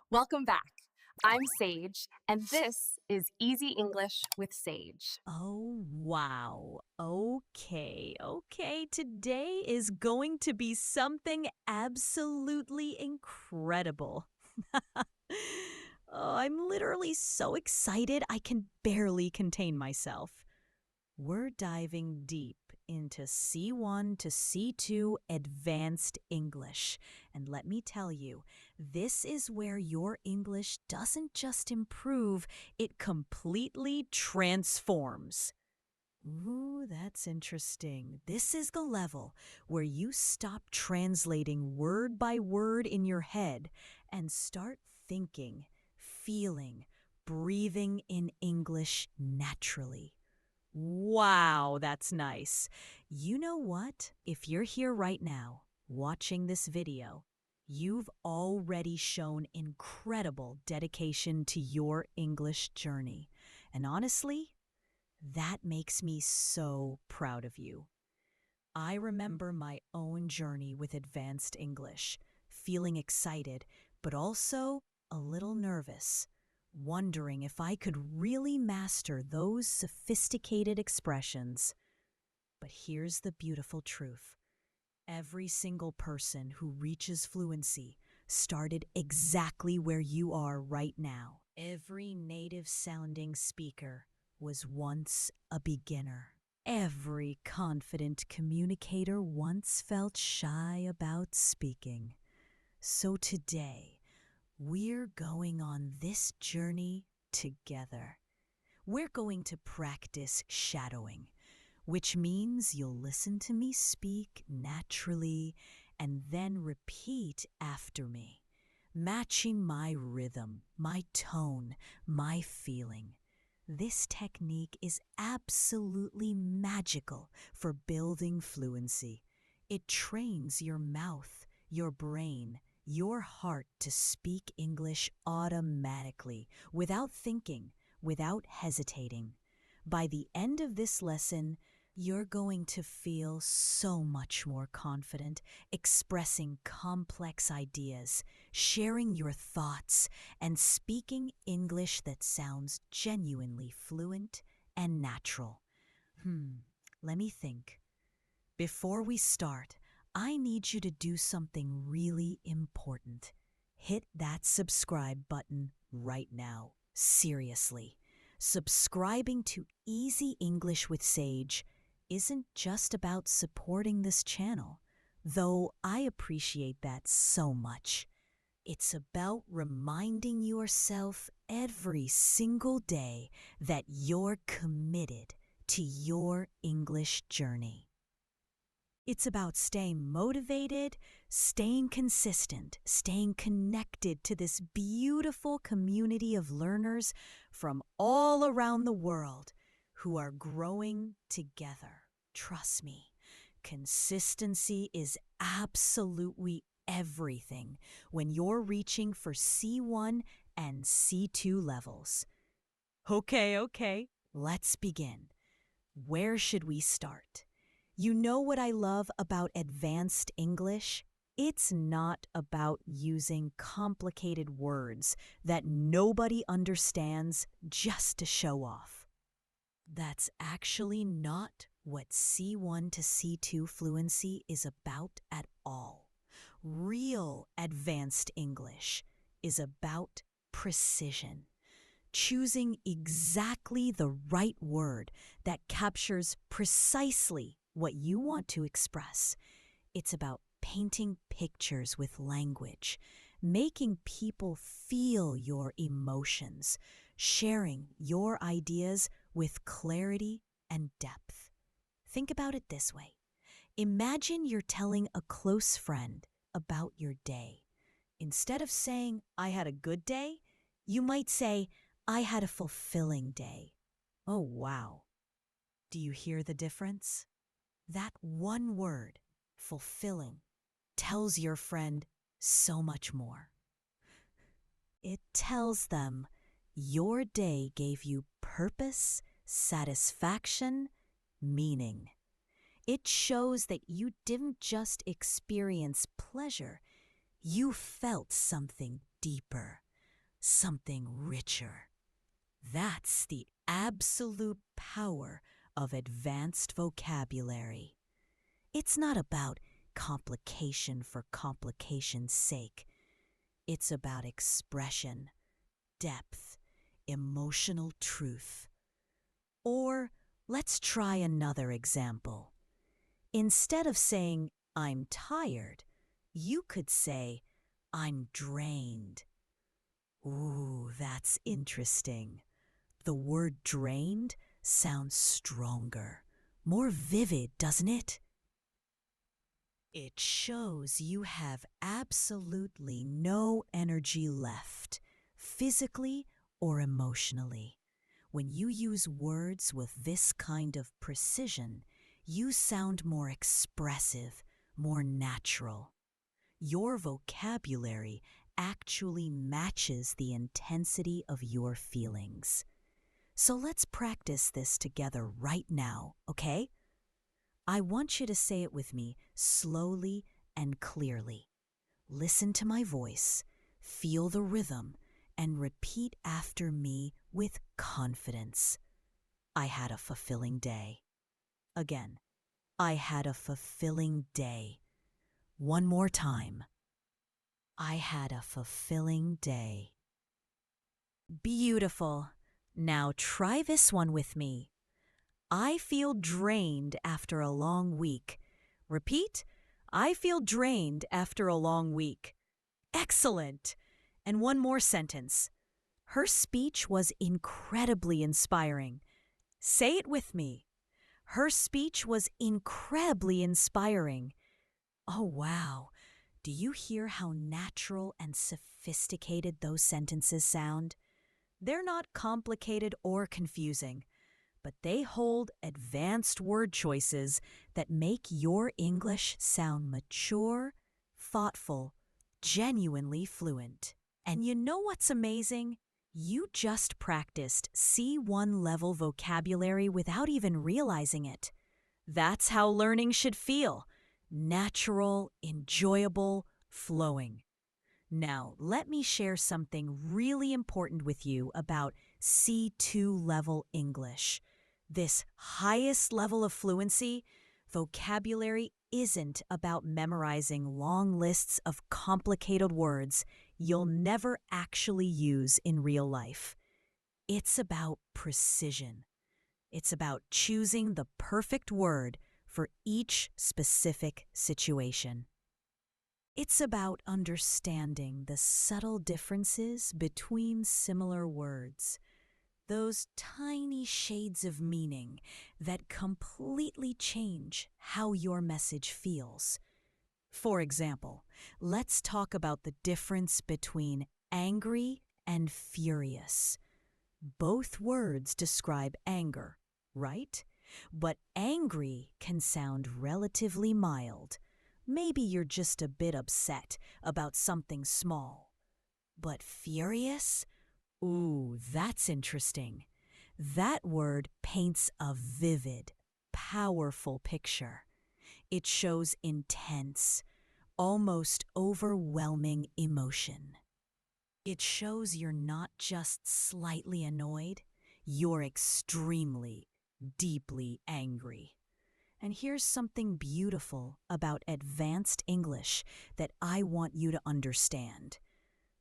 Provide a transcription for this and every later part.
Welcome back. I'm Sage, and this is Easy English with Sage. Oh, wow. Okay. Today is going to be something absolutely incredible. I'm literally so excited I can barely contain myself. We're diving deep into C1 to C2 Advanced English. And let me tell you, this is where your English doesn't just improve, it completely transforms. Ooh, that's interesting. This is the level where you stop translating word by word in your head and start thinking, feeling, breathing in English naturally. Wow, that's nice. You know what? If you're here right now, watching this video, you've already shown incredible dedication to your English journey. And honestly, that makes me so proud of you. I remember my own journey with advanced English, feeling excited, but also a little nervous, wondering if I could really master those sophisticated expressions. But here's the beautiful truth. Every single person who reaches fluency started exactly where you are right now. Every native-sounding speaker was once a beginner. Every confident communicator once felt shy about speaking. So today, we're going on this journey together. We're going to practice shadowing, which means you'll listen to me speak naturally and then repeat after me, matching my rhythm, my tone, my feeling. This technique is absolutely magical for building fluency. It trains your mouth, your brain, your heart to speak English automatically, without thinking, without hesitating. By the end of this lesson, you're going to feel so much more confident expressing complex ideas, sharing your thoughts, and speaking English that sounds genuinely fluent and natural. Let me think. Before we start, I need you to do something really important. Hit that subscribe button right now. Seriously. Subscribing to Easy English with Sage isn't just about supporting this channel, though I appreciate that so much. It's about reminding yourself every single day that you're committed to your English journey. It's about staying motivated, staying consistent, staying connected to this beautiful community of learners from all around the world who are growing together. Trust me, consistency is absolutely everything when you're reaching for C1 and C2 levels. Okay, let's begin. Where should we start? You know what I love about advanced English? It's not about using complicated words that nobody understands just to show off. That's actually not what C1 to C2 fluency is about at all. Real advanced English is about precision, choosing exactly the right word that captures precisely what you want to express. It's about painting pictures with language, making people feel your emotions, sharing your ideas with clarity and depth. Think about it this way. Imagine you're telling a close friend about your day. Instead of saying, "I had a good day," you might say, "I had a fulfilling day." Oh, wow. Do you hear the difference? That one word, fulfilling, tells your friend so much more. It tells them your day gave you purpose, satisfaction, meaning. It shows that you didn't just experience pleasure, you felt something deeper. something richer. That's the absolute power of advanced vocabulary. It's not about complication for complication's sake. It's about expression, depth, emotional truth. Or let's try another example. Instead of saying, I'm tired, you could say, I'm drained. Ooh, that's interesting. The word drained sounds stronger, more vivid, doesn't it? It shows you have absolutely no energy left, physically or emotionally. When you use words with this kind of precision, you sound more expressive, more natural. Your vocabulary actually matches the intensity of your feelings. So let's practice this together right now, okay? I want you to say it with me slowly and clearly. Listen to my voice, feel the rhythm, and repeat after me with confidence. I had a fulfilling day. Again, I had a fulfilling day. One more time. I had a fulfilling day. Beautiful. Now try this one with me. I feel drained after a long week. Repeat. I feel drained after a long week. Excellent. And one more sentence. Her speech was incredibly inspiring. Say it with me. Her speech was incredibly inspiring. Oh, wow. Do you hear how natural and sophisticated those sentences sound? They're not complicated or confusing, but they hold advanced word choices that make your English sound mature, thoughtful, genuinely fluent. And you know what's amazing? You just practiced C1 level vocabulary without even realizing it. That's how learning should feel: natural, enjoyable, flowing. Now, let me share something really important with you about C2 level English. This highest level of fluency, vocabulary isn't about memorizing long lists of complicated words you'll never actually use in real life. It's about precision. It's about choosing the perfect word for each specific situation. It's about understanding the subtle differences between similar words, those tiny shades of meaning that completely change how your message feels. For example, let's talk about the difference between angry and furious. Both words describe anger, right? But angry can sound relatively mild. Maybe you're just a bit upset about something small. But furious? Ooh, that's interesting. That word paints a vivid, powerful picture. It shows intense, almost overwhelming emotion. It shows you're not just slightly annoyed, you're extremely, deeply angry. And here's something beautiful about advanced English that I want you to understand.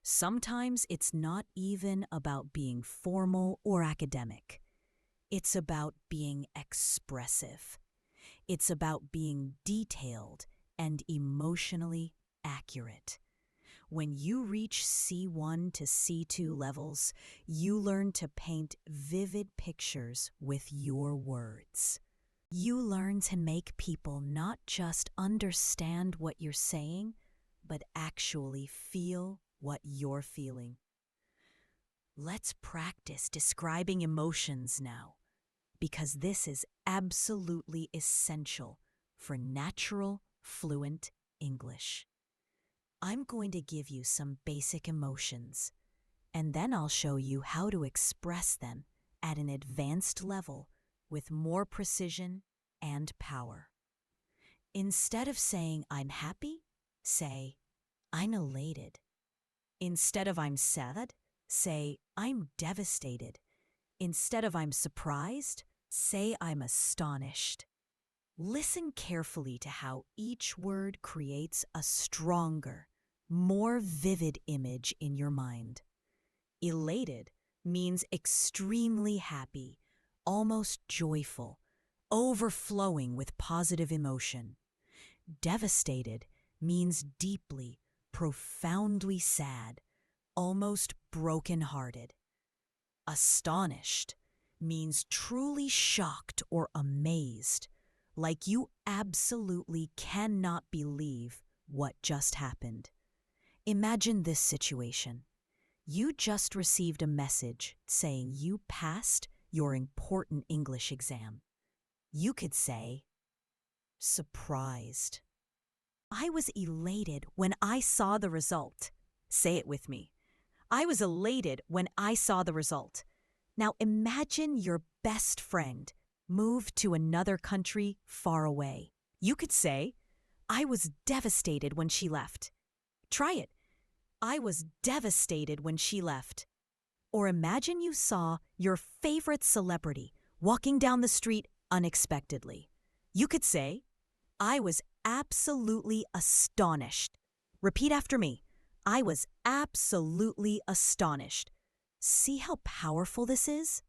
Sometimes it's not even about being formal or academic. It's about being expressive. It's about being detailed and emotionally accurate. When you reach C1 to C2 levels, you learn to paint vivid pictures with your words. You learn to make people not just understand what you're saying, but actually feel what you're feeling. Let's practice describing emotions now, because this is absolutely essential for natural, fluent English. I'm going to give you some basic emotions, and then I'll show you how to express them at an advanced level with more precision and power. Instead of saying I'm happy, say I'm elated. Instead of I'm sad, Say, I'm devastated. Instead of I'm surprised, say I'm astonished. Listen carefully to how each word creates a stronger, more vivid image in your mind. Elated means extremely happy, almost joyful, overflowing with positive emotion. Devastated means deeply, profoundly sad, almost broken-hearted. Astonished means truly shocked or amazed, like you absolutely cannot believe what just happened. Imagine this situation. You just received a message saying you passed your important English exam. You could say, surprised. I was elated when I saw the result. Say it with me. I was elated when I saw the result. Now imagine your best friend moved to another country far away. You could say, I was devastated when she left. Try it. I was devastated when she left. Or imagine you saw your favorite celebrity walking down the street unexpectedly. You could say, I was absolutely astonished. Repeat after me. I was absolutely astonished. See how powerful this is?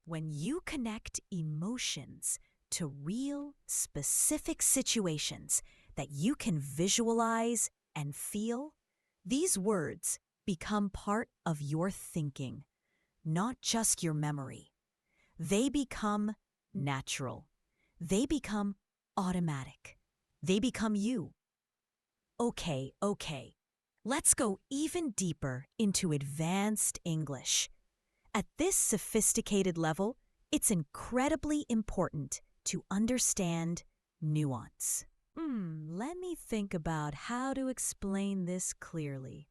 When you connect emotions to real, specific situations that you can visualize and feel, these words become part of your thinking, not just your memory. They become natural. They become automatic. They become you. Okay. Let's go even deeper into advanced English. At this sophisticated level, it's incredibly important to understand nuance. Let me think about how to explain this clearly.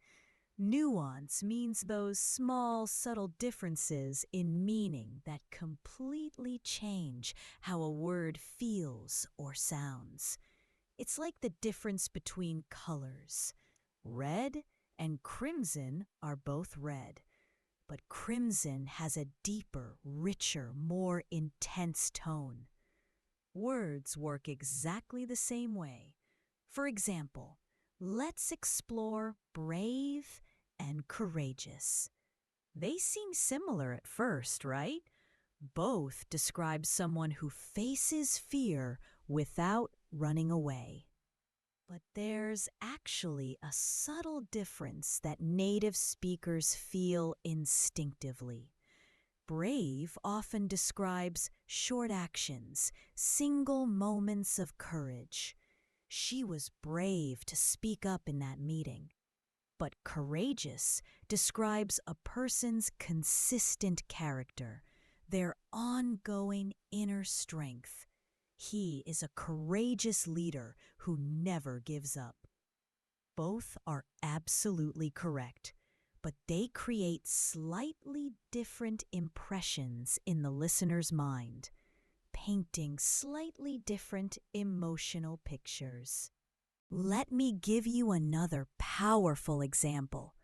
Nuance means those small, subtle differences in meaning that completely change how a word feels or sounds. It's like the difference between colors. Red and crimson are both red, but crimson has a deeper, richer, more intense tone. Words work exactly the same way. For example, let's explore brave and courageous. They seem similar at first, right? Both describe someone who faces fear without running away. But there's actually a subtle difference that native speakers feel instinctively. Brave often describes short actions, single moments of courage. She was brave to speak up in that meeting. But courageous describes a person's consistent character, their ongoing inner strength. He is a courageous leader who never gives up. Both are absolutely correct, but they create slightly different impressions in the listener's mind, painting slightly different emotional pictures. Let me give you another powerful example.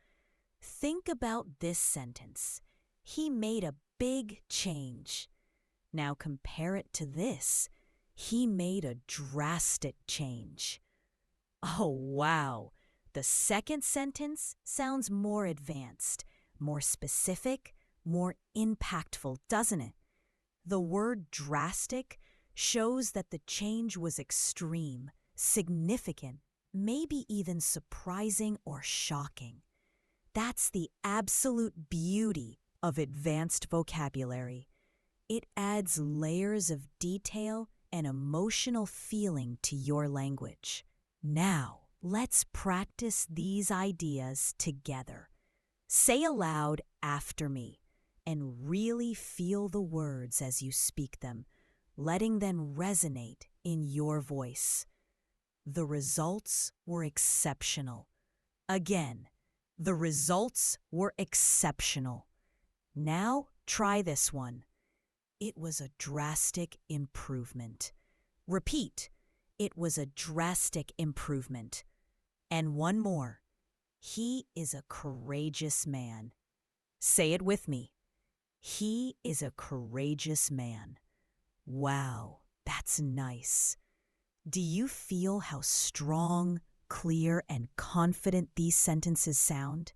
Think about this sentence. He made a big change. Now compare it to this. He made a drastic change. Oh, wow! The second sentence sounds more advanced, more specific, more impactful, doesn't it? The word drastic shows that the change was extreme, significant, maybe even surprising or shocking. That's the absolute beauty of advanced vocabulary. It adds layers of detail and emotional feeling to your language. Now, let's practice these ideas together. Say aloud after me and really feel the words as you speak them, letting them resonate in your voice. The results were exceptional. Again, the results were exceptional. Now, try this one. It was a drastic improvement. Repeat, it was a drastic improvement. And one more. He is a courageous man. Say it with me. He is a courageous man. Wow, that's nice. Do you feel how strong, clear, and confident these sentences sound?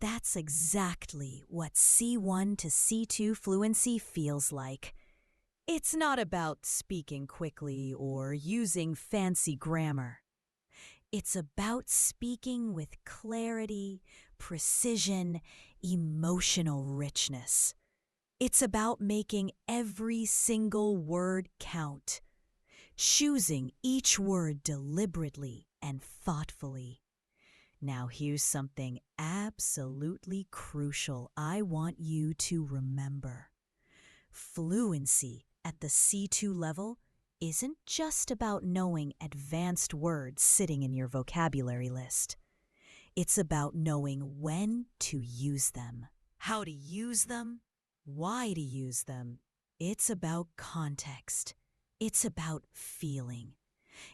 That's exactly what C1 to C2 fluency feels like. It's not about speaking quickly or using fancy grammar. It's about speaking with clarity, precision, emotional richness. It's about making every single word count, choosing each word deliberately and thoughtfully. Now, here's something absolutely crucial I want you to remember. Fluency at the C2 level isn't just about knowing advanced words sitting in your vocabulary list. It's about knowing when to use them, how to use them, why to use them. It's about context. It's about feeling.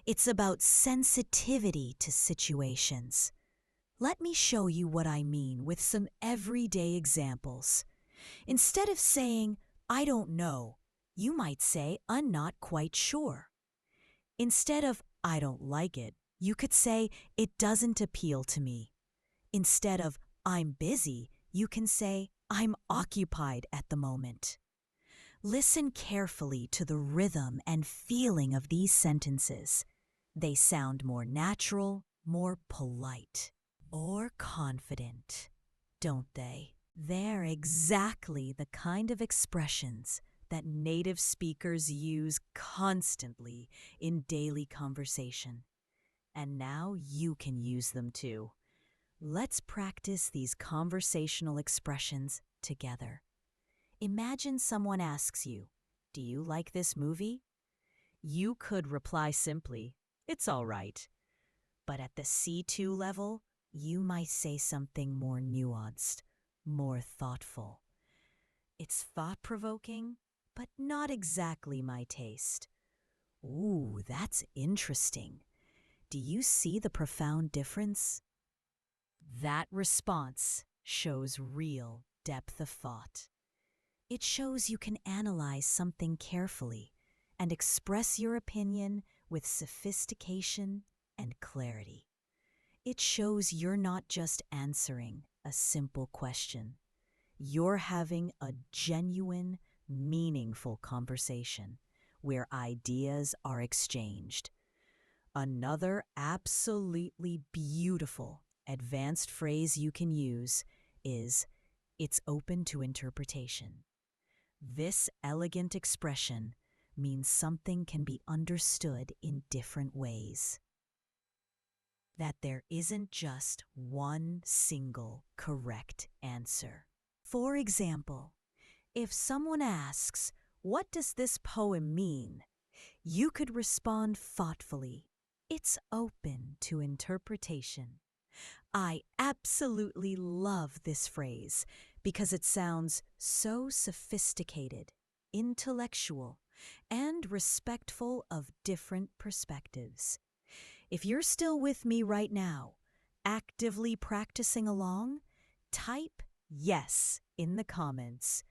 It's about sensitivity to situations. Let me show you what I mean with some everyday examples. Instead of saying, I don't know, you might say, I'm not quite sure. Instead of, I don't like it, you could say, it doesn't appeal to me. Instead of, I'm busy, you can say, I'm occupied at the moment. Listen carefully to the rhythm and feeling of these sentences. They sound more natural, more polite, or confident, don't they? They're exactly the kind of expressions that native speakers use constantly in daily conversation. And now you can use them too. Let's practice these conversational expressions together. Imagine someone asks you, do you like this movie? You could reply simply, it's all right. But at the C2 level, you might say something more nuanced, more thoughtful. It's thought-provoking, but not exactly my taste. Ooh, that's interesting. Do you see the profound difference? That response shows real depth of thought. It shows you can analyze something carefully and express your opinion with sophistication and clarity. It shows you're not just answering a simple question. You're having a genuine, meaningful conversation where ideas are exchanged. Another absolutely beautiful advanced phrase you can use is, it's open to interpretation. This elegant expression means something can be understood in different ways. That there isn't just one single correct answer. For example, if someone asks, what does this poem mean? You could respond thoughtfully, it's open to interpretation. I absolutely love this phrase because it sounds so sophisticated, intellectual, and respectful of different perspectives. If you're still with me right now, actively practicing along, type yes in the comments.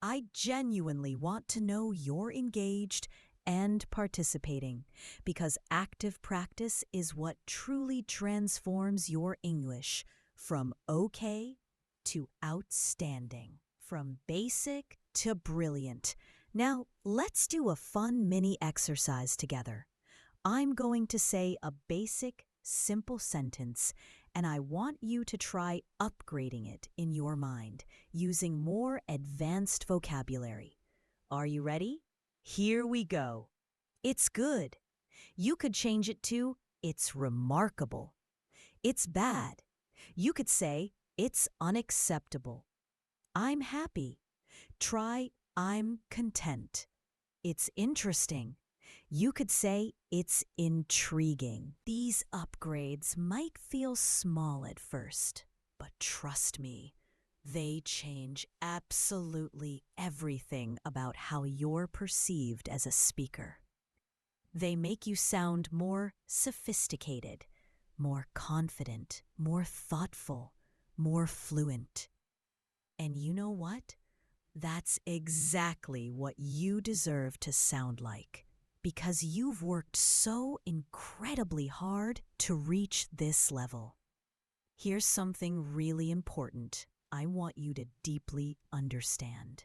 I genuinely want to know you're engaged and participating because active practice is what truly transforms your English from okay to outstanding, from basic to brilliant. Now, let's do a fun mini exercise together. I'm going to say a basic, simple sentence, and I want you to try upgrading it in your mind using more advanced vocabulary. Are you ready? Here we go. It's good. You could change it to, it's remarkable. It's bad. You could say, it's unacceptable. I'm happy. Try, I'm content. It's interesting. You could say it's intriguing. These upgrades might feel small at first, but trust me, they change absolutely everything about how you're perceived as a speaker. They make you sound more sophisticated, more confident, more thoughtful, more fluent. And you know what? That's exactly what you deserve to sound like, because you've worked so incredibly hard to reach this level. Here's something really important I want you to deeply understand.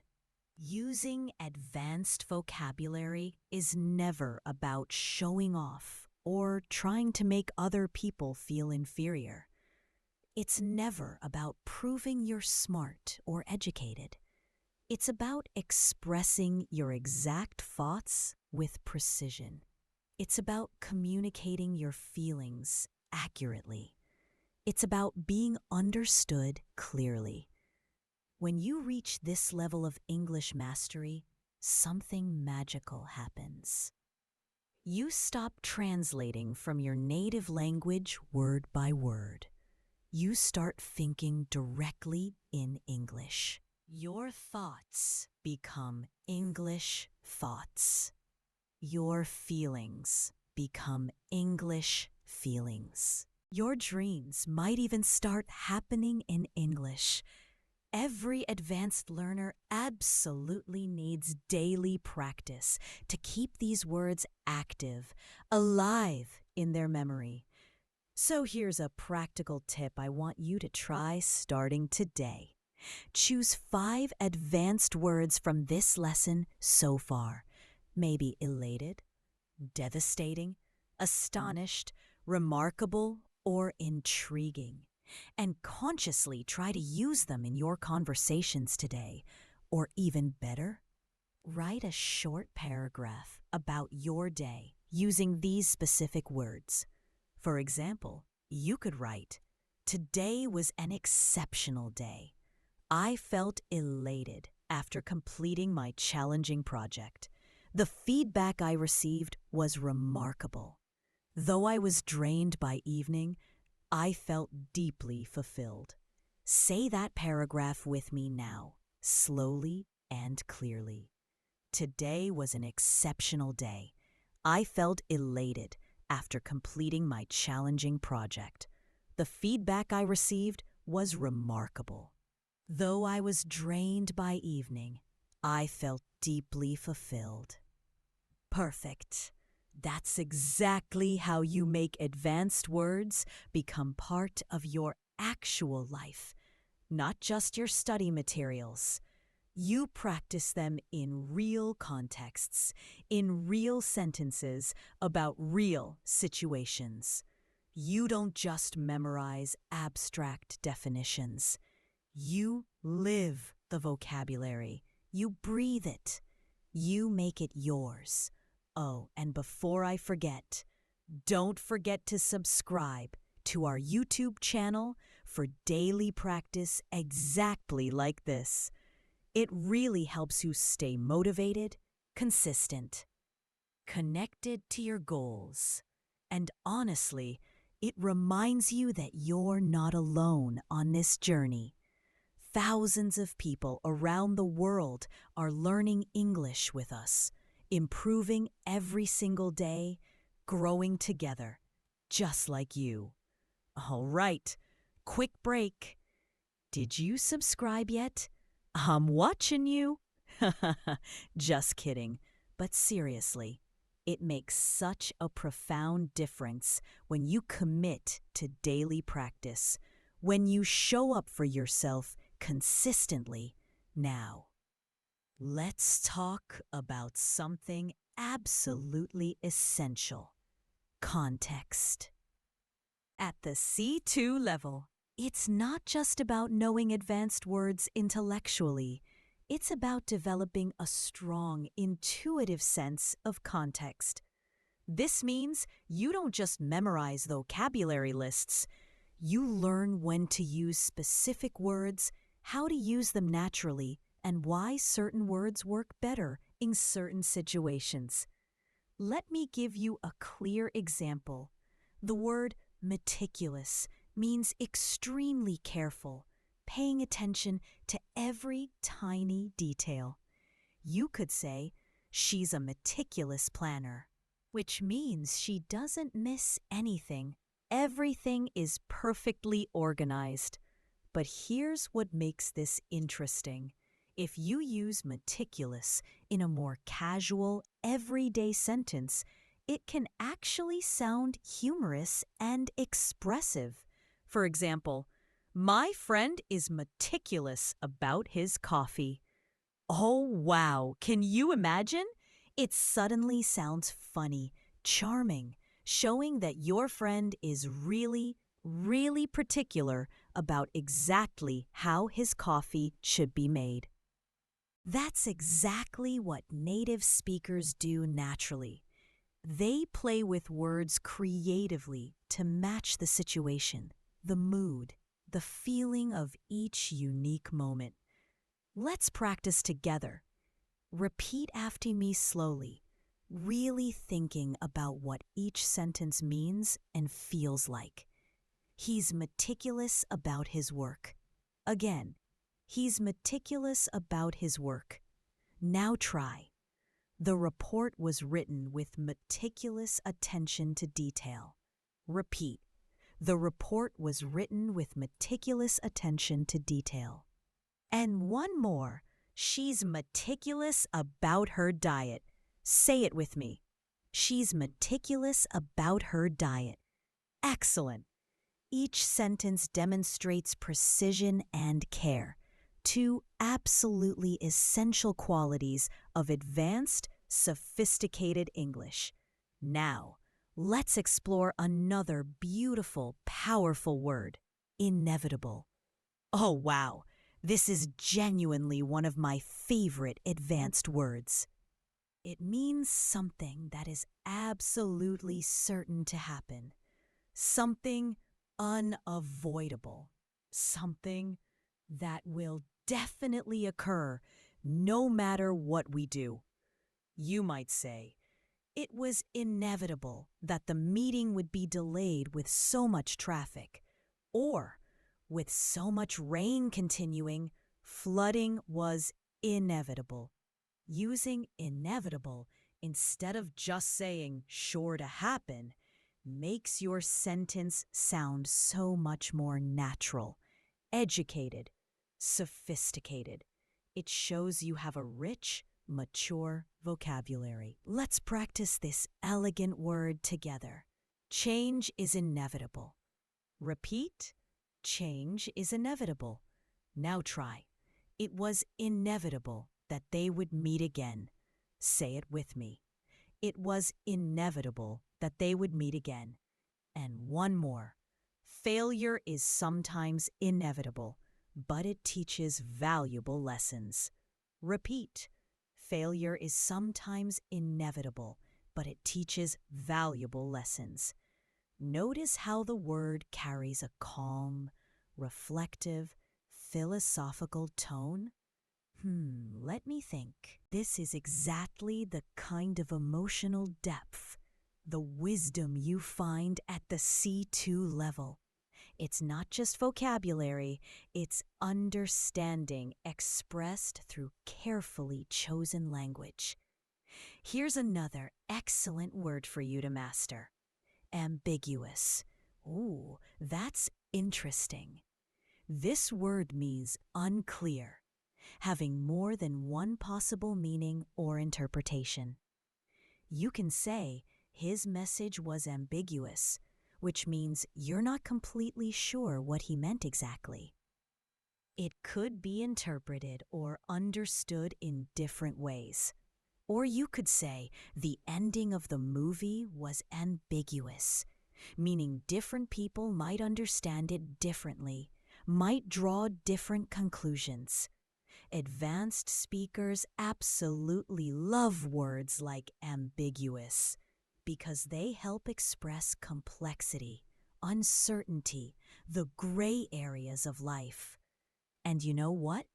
Using advanced vocabulary is never about showing off or trying to make other people feel inferior. It's never about proving you're smart or educated. It's about expressing your exact thoughts with precision. It's about communicating your feelings accurately. It's about being understood clearly. When you reach this level of English mastery, something magical happens. You stop translating from your native language word by word. You start thinking directly in English. Your thoughts become English thoughts. Your feelings become English feelings. Your dreams might even start happening in English. Every advanced learner absolutely needs daily practice to keep these words active, alive in their memory. So here's a practical tip I want you to try starting today. Choose 5 advanced words from this lesson so far. Maybe elated, devastating, astonished, remarkable, or intriguing. And consciously try to use them in your conversations today. Or even better, write a short paragraph about your day using these specific words. For example, you could write, "Today was an exceptional day. I felt elated after completing my challenging project. The feedback I received was remarkable. Though I was drained by evening, I felt deeply fulfilled." Say that paragraph with me now, slowly and clearly. Today was an exceptional day. I felt elated after completing my challenging project. The feedback I received was remarkable. Though I was drained by evening, I felt deeply fulfilled. Perfect. That's exactly how you make advanced words become part of your actual life, not just your study materials. You practice them in real contexts, in real sentences about real situations. You don't just memorize abstract definitions. You live the vocabulary. You breathe it. You make it yours. Oh, and before I forget, don't forget to subscribe to our YouTube channel for daily practice exactly like this. It really helps you stay motivated, consistent, connected to your goals. And honestly, it reminds you that you're not alone on this journey. Thousands of people around the world are learning English with us, improving every single day, growing together, just like you. All right, quick break. Did you subscribe yet? I'm watching you. Just kidding. But seriously, it makes such a profound difference when you commit to daily practice, when you show up for yourself consistently. Now, let's talk about something absolutely essential: context. At the C2 level, it's not just about knowing advanced words intellectually. It's about developing a strong, intuitive sense of context. This means you don't just memorize vocabulary lists. You learn when to use specific words, how to use them naturally, and why certain words work better in certain situations. Let me give you a clear example. The word meticulous means extremely careful, paying attention to every tiny detail. You could say, "She's a meticulous planner," which means she doesn't miss anything. everything is perfectly organized. But here's what makes this interesting. If you use meticulous in a more casual, everyday sentence, it can actually sound humorous and expressive. For example, my friend is meticulous about his coffee. Oh, wow! Can you imagine? It suddenly sounds funny, charming, showing that your friend is really, really particular about exactly how his coffee should be made. That's exactly what native speakers do naturally. They play with words creatively to match the situation, the mood, the feeling of each unique moment. Let's practice together. Repeat after me slowly, really thinking about what each sentence means and feels like. He's meticulous about his work. Again, he's meticulous about his work. Now try. The report was written with meticulous attention to detail. Repeat. The report was written with meticulous attention to detail. And one more. She's meticulous about her diet. Say it with me. She's meticulous about her diet. Excellent. Each sentence demonstrates precision and care, two absolutely essential qualities of advanced, sophisticated English. Now, let's explore another beautiful, powerful word, inevitable. Oh, wow! This is genuinely one of my favorite advanced words. It means something that is absolutely certain to happen, something unavoidable, something that will definitely occur no matter what we do. You might say, it was inevitable that the meeting would be delayed with so much traffic, or with so much rain continuing, flooding was inevitable. Using inevitable instead of just saying sure to happen makes your sentence sound so much more natural, educated, sophisticated. It shows you have a rich, mature vocabulary. Let's practice this elegant word together. Change is inevitable. Repeat. Change is inevitable. Now try. It was inevitable that they would meet again. Say it with me. It was inevitable that they would meet again. And one more. Failure is sometimes inevitable, but it teaches valuable lessons. Repeat. Failure is sometimes inevitable, but it teaches valuable lessons. Notice how the word carries a calm, reflective, philosophical tone. Let me think. This is exactly the kind of emotional depth, the wisdom you find at the C2 level. It's not just vocabulary, it's understanding expressed through carefully chosen language. Here's another excellent word for you to master. Ambiguous. Ooh, that's interesting. This word means unclear, having more than one possible meaning or interpretation. You can say his message was ambiguous, which means you're not completely sure what he meant exactly. It could be interpreted or understood in different ways. Or you could say the ending of the movie was ambiguous, meaning different people might understand it differently, might draw different conclusions. Advanced speakers absolutely love words like ambiguous because they help express complexity, uncertainty, the gray areas of life. And you know what?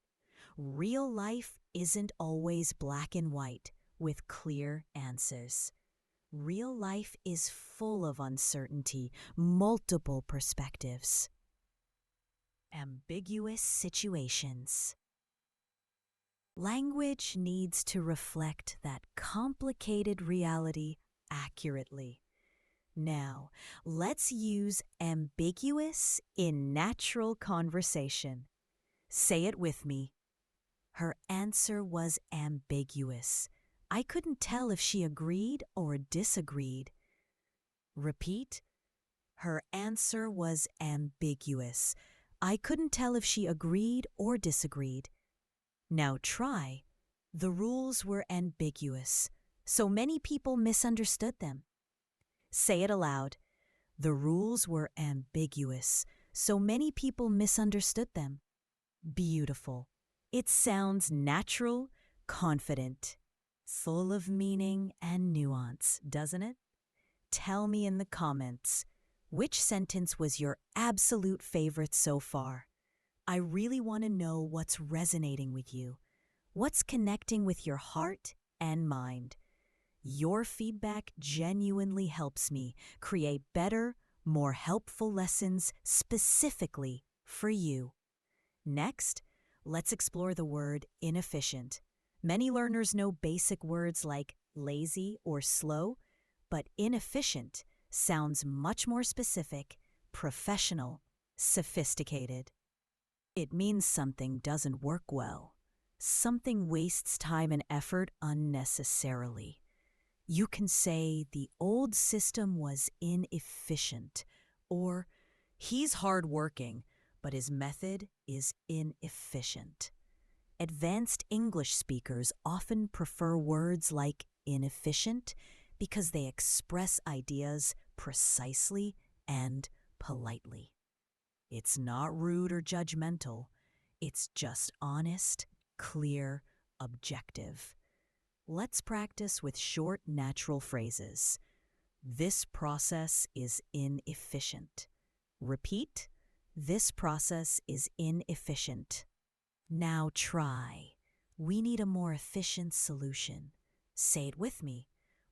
Real life isn't always black and white with clear answers. Real life is full of uncertainty, multiple perspectives. Ambiguous situations. Language needs to reflect that complicated reality accurately. Now, let's use ambiguous in natural conversation. Say it with me. Her answer was ambiguous. I couldn't tell if she agreed or disagreed. Repeat. Her answer was ambiguous. I couldn't tell if she agreed or disagreed. Now try. The rules were ambiguous, so many people misunderstood them. Say it aloud. The rules were ambiguous, so many people misunderstood them. Beautiful. It sounds natural, confident, full of meaning and nuance, doesn't it? Tell me in the comments, which sentence was your absolute favorite so far? I really want to know what's resonating with you, what's connecting with your heart and mind. Your feedback genuinely helps me create better, more helpful lessons specifically for you. Next, let's explore the word inefficient. Many learners know basic words like lazy or slow, but inefficient sounds much more specific, professional, sophisticated. It means something doesn't work well. Something wastes time and effort unnecessarily. You can say the old system was inefficient, or he's hardworking, but his method is inefficient. Advanced English speakers often prefer words like inefficient because they express ideas precisely and politely. It's not rude or judgmental. It's just honest, clear, objective. Let's practice with short, natural phrases. This process is inefficient. Repeat. This process is inefficient. Now try. We need a more efficient solution. Say it with me.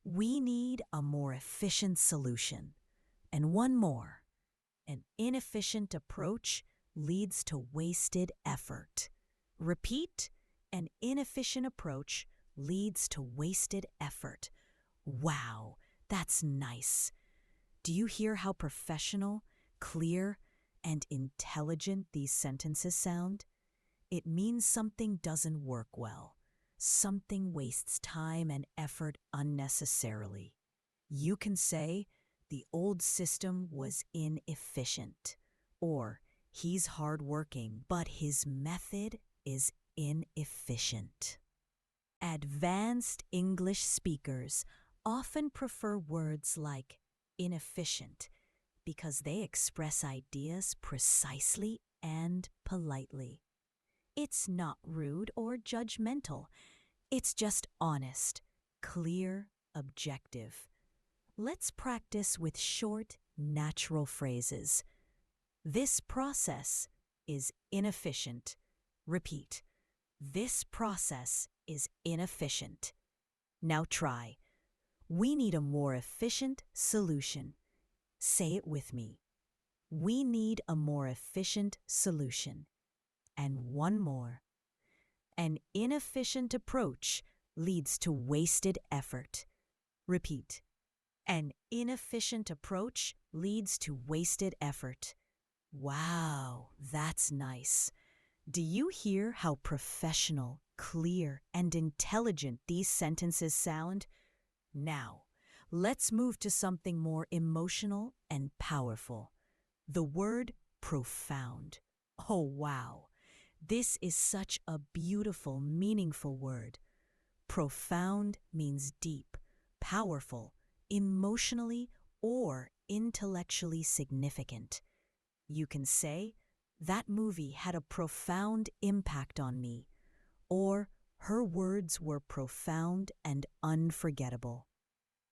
We need a more efficient solution. And one more. An inefficient approach leads to wasted effort. Repeat. An inefficient approach leads to wasted effort. Wow, that's nice. Do you hear how professional, clear, and intelligent these sentences sound? It means something doesn't work well. Something wastes time and effort unnecessarily. You can say, the old system was inefficient, or he's hardworking, but his method is inefficient. Advanced English speakers often prefer words like inefficient because they express ideas precisely and politely. It's not rude or judgmental. It's just honest, clear, objective. Let's practice with short, natural phrases. This process is inefficient. Repeat. This process is inefficient. Now try. We need a more efficient solution. Say it with me. We need a more efficient solution. And one more. An inefficient approach leads to wasted effort. Repeat. An inefficient approach leads to wasted effort. Wow, that's nice. Do you hear how professional, clear, and intelligent these sentences sound? Now, let's move to something more emotional and powerful. The word profound. Oh, wow. This is such a beautiful, meaningful word. Profound means deep, powerful, emotionally or intellectually significant. You can say, that movie had a profound impact on me, or her words were profound and unforgettable.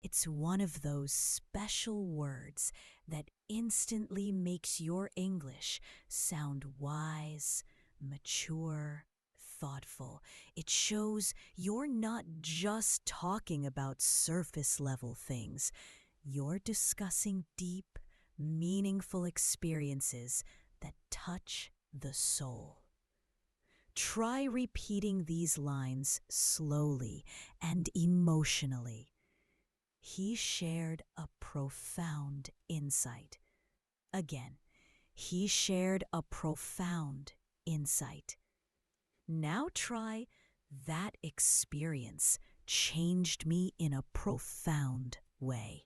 It's one of those special words that instantly makes your English sound wise, mature, thoughtful. It shows you're not just talking about surface-level things. You're discussing deep, meaningful experiences that touch the soul. Try repeating these lines slowly and emotionally. He shared a profound insight. Again, he shared a profound insight. Now try that experience changed me in a profound way.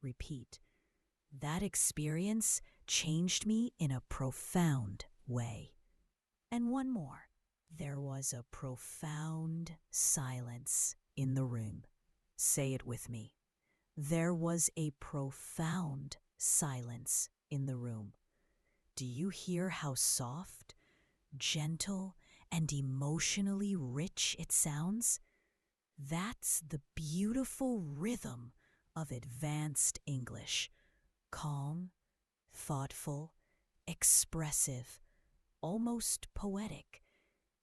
Repeat. That experience changed me in a profound way. And one more. There was a profound silence in the room. Say it with me. There was a profound silence in the room. Do you hear how soft, gentle, and emotionally rich it sounds? That's the beautiful rhythm of advanced English. Calm, thoughtful, expressive, almost poetic.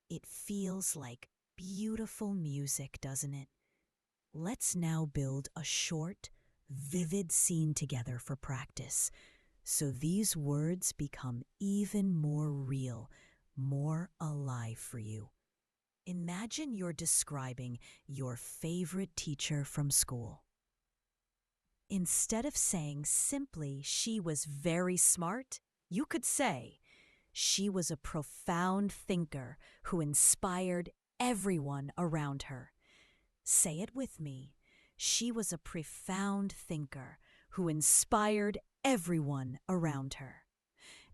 It feels like beautiful music, doesn't it? Let's now build a short, vivid scene together for practice, so these words become even more real, more alive for you. Imagine you're describing your favorite teacher from school. Instead of saying simply, "She was very smart," you could say, "She was a profound thinker who inspired everyone around her." Say it with me. She was a profound thinker who inspired everyone around her.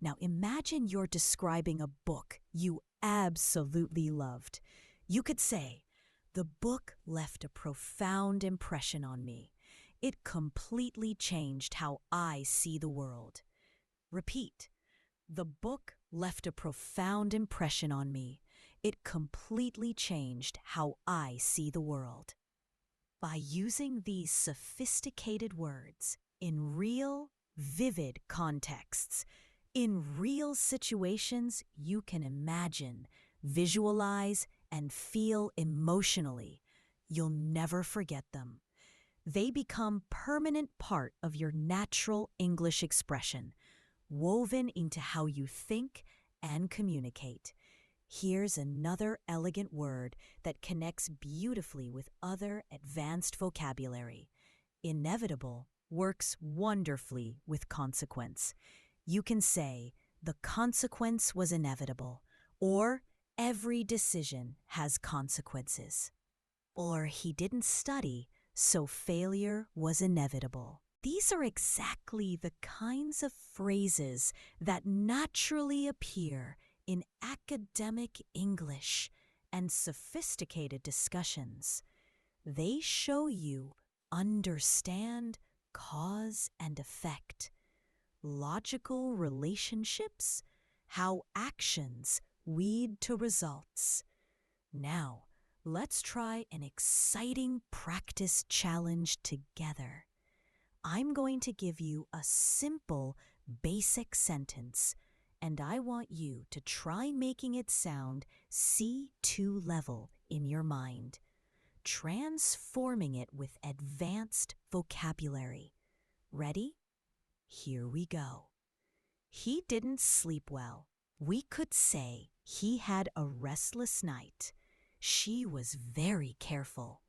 Now imagine you're describing a book you absolutely loved. You could say, "The book left a profound impression on me. It completely changed how I see the world." Repeat. The book left a profound impression on me. It completely changed how I see the world. By using these sophisticated words in real, vivid contexts, in real situations you can imagine, visualize, and feel emotionally, you'll never forget them. They become permanent part of your natural English expression, woven into how you think and communicate. Here's another elegant word that connects beautifully with other advanced vocabulary. Inevitable works wonderfully with consequence. You can say, "The consequence was inevitable," or "Every decision has consequences," or "He didn't study, so failure was inevitable." These are exactly the kinds of phrases that naturally appear in academic English and sophisticated discussions. They show you understand cause and effect, logical relationships, how actions lead to results. Now, let's try an exciting practice challenge together. I'm going to give you a simple, basic sentence, and I want you to try making it sound C2 level in your mind, transforming it with advanced vocabulary. Ready? Here we go. He didn't sleep well. We could say he had a restless night. She was very careful.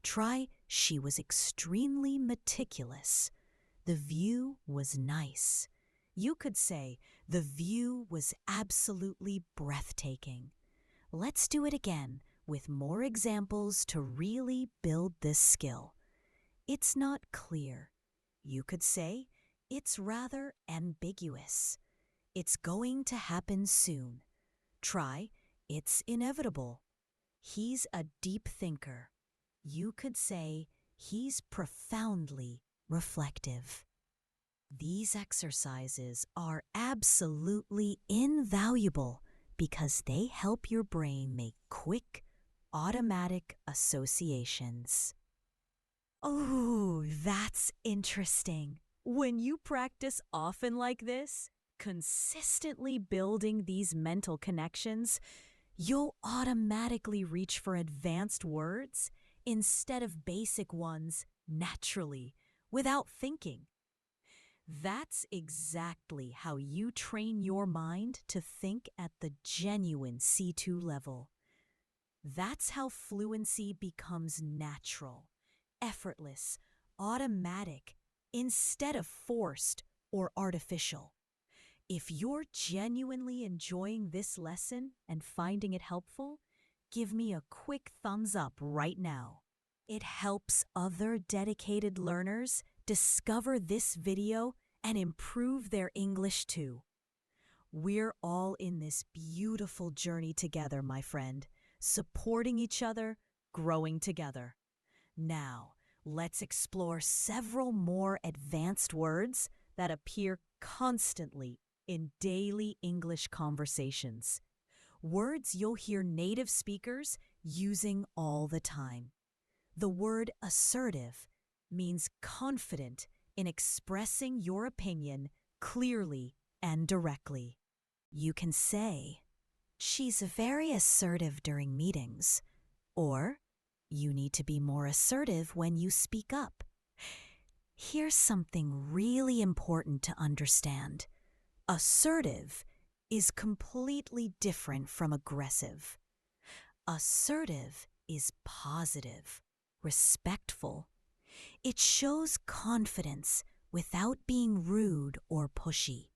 Try, she was extremely meticulous. The view was nice. You could say, the view was absolutely breathtaking. Let's do it again with more examples to really build this skill. It's not clear. You could say, it's rather ambiguous. It's going to happen soon. Try, it's inevitable. He's a deep thinker. You could say, he's profoundly reflective. These exercises are absolutely invaluable because they help your brain make quick, automatic associations. Oh, that's interesting. When you practice often like this, consistently building these mental connections, you'll automatically reach for advanced words instead of basic ones naturally, without thinking. That's exactly how you train your mind to think at the genuine C2 level. That's how fluency becomes natural, effortless, automatic instead of forced or artificial. If you're genuinely enjoying this lesson and finding it helpful, give me a quick thumbs up right now. It helps other dedicated learners discover this video and improve their English too. We're all in this beautiful journey together, my friend, supporting each other, growing together. Now, let's explore several more advanced words that appear constantly in daily English conversations. Words you'll hear native speakers using all the time. The word assertive means confident in expressing your opinion clearly and directly. You can say, "She's very assertive during meetings," or "You need to be more assertive when you speak up." Here's something really important to understand. Assertive is completely different from aggressive. Assertive is positive, respectful. It shows confidence without being rude or pushy.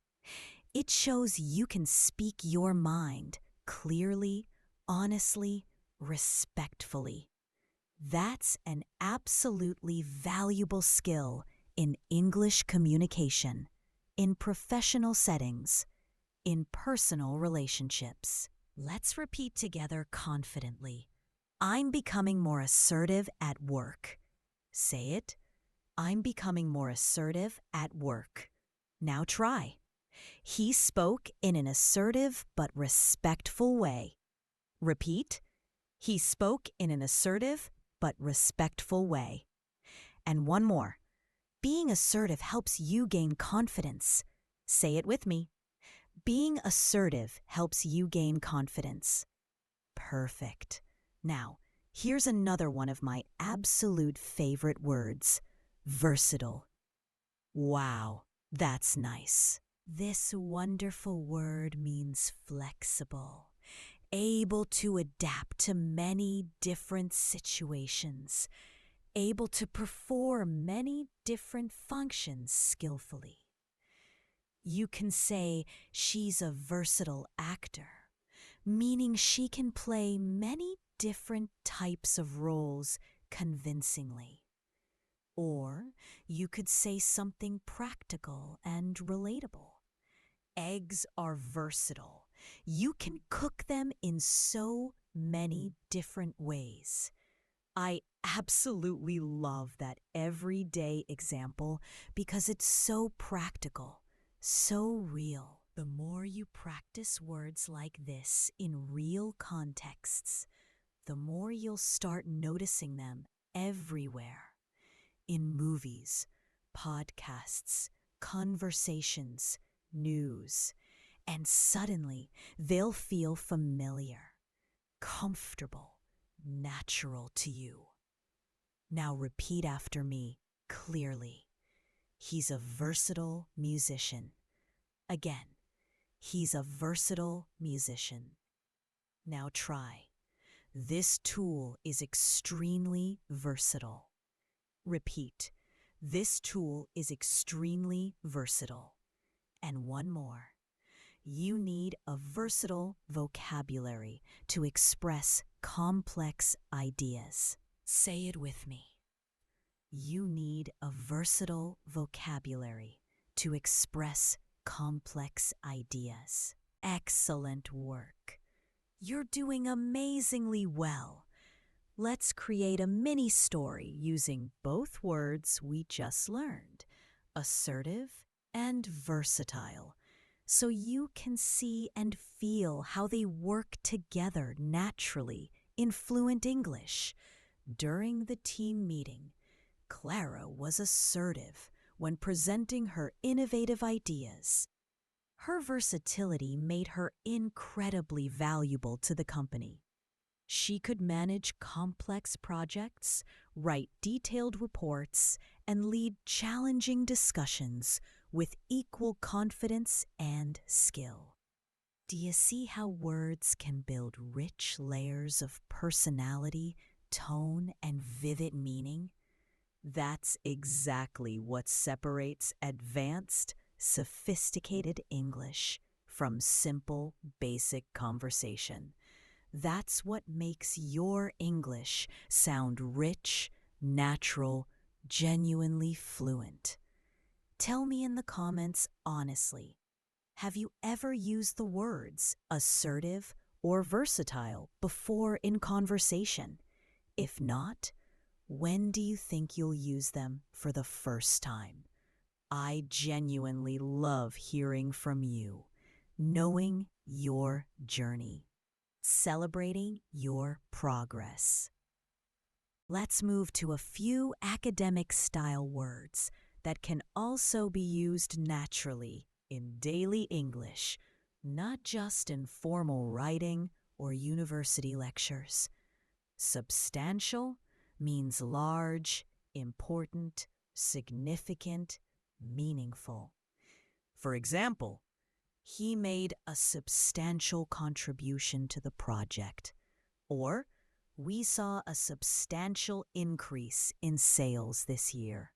It shows you can speak your mind clearly, honestly, respectfully. That's an absolutely valuable skill in English communication, in professional settings, in personal relationships. Let's repeat together confidently. I'm becoming more assertive at work. Say it. I'm becoming more assertive at work. Now try. He spoke in an assertive but respectful way. Repeat. He spoke in an assertive but respectful way. And one more. Being assertive helps you gain confidence. Say it with me. Being assertive helps you gain confidence. Perfect. Now, here's another one of my absolute favorite words. Versatile. Wow, that's nice. This wonderful word means flexible, able to adapt to many different situations, able to perform many different functions skillfully. You can say she's a versatile actor, meaning she can play many different types of roles convincingly. Or you could say something practical and relatable. Eggs are versatile. You can cook them in so many different ways. I absolutely love that everyday example because it's so practical, so real. The more you practice words like this in real contexts, the more you'll start noticing them everywhere. In movies, podcasts, conversations, news, and suddenly they'll feel familiar, comfortable, natural to you. Now repeat after me clearly. He's a versatile musician. Again, he's a versatile musician. Now try. This tool is extremely versatile. Repeat. This tool is extremely versatile. And one more. You need a versatile vocabulary to express complex ideas. Say it with me. You need a versatile vocabulary to express complex ideas. Excellent work. You're doing amazingly well. Let's create a mini story using both words we just learned, assertive and versatile, so you can see and feel how they work together naturally in fluent English. During the team meeting, Clara was assertive when presenting her innovative ideas. Her versatility made her incredibly valuable to the company. She could manage complex projects, write detailed reports, and lead challenging discussions with equal confidence and skill. Do you see how words can build rich layers of personality, tone, and vivid meaning? That's exactly what separates advanced, sophisticated English from simple, basic conversation. That's what makes your English sound rich, natural, genuinely fluent. Tell me in the comments honestly, have you ever used the words assertive or versatile before in conversation? If not, when do you think you'll use them for the first time? I genuinely love hearing from you, knowing your journey, celebrating your progress. Let's move to a few academic style words that can also be used naturally in daily English, not just in formal writing or university lectures. Substantial means large, important, significant, meaningful. For example, he made a substantial contribution to the project, or we saw a substantial increase in sales this year.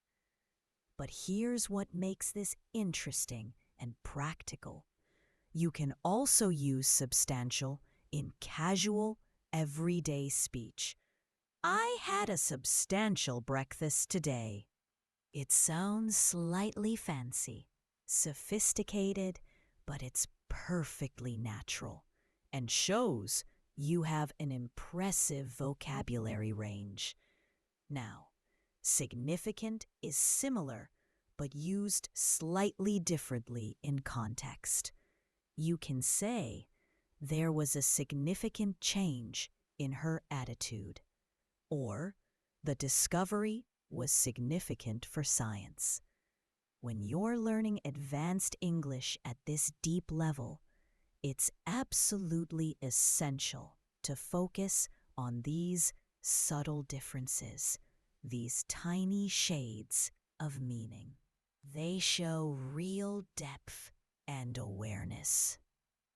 But here's what makes this interesting and practical. You can also use substantial in casual, everyday speech. I had a substantial breakfast today. It sounds slightly fancy, sophisticated, but it's perfectly natural and shows you have an impressive vocabulary range. Now, significant is similar, but used slightly differently in context. You can say, there was a significant change in her attitude, or the discovery was significant for science. When you're learning advanced English at this deep level, it's absolutely essential to focus on these subtle differences, these tiny shades of meaning. They show real depth and awareness.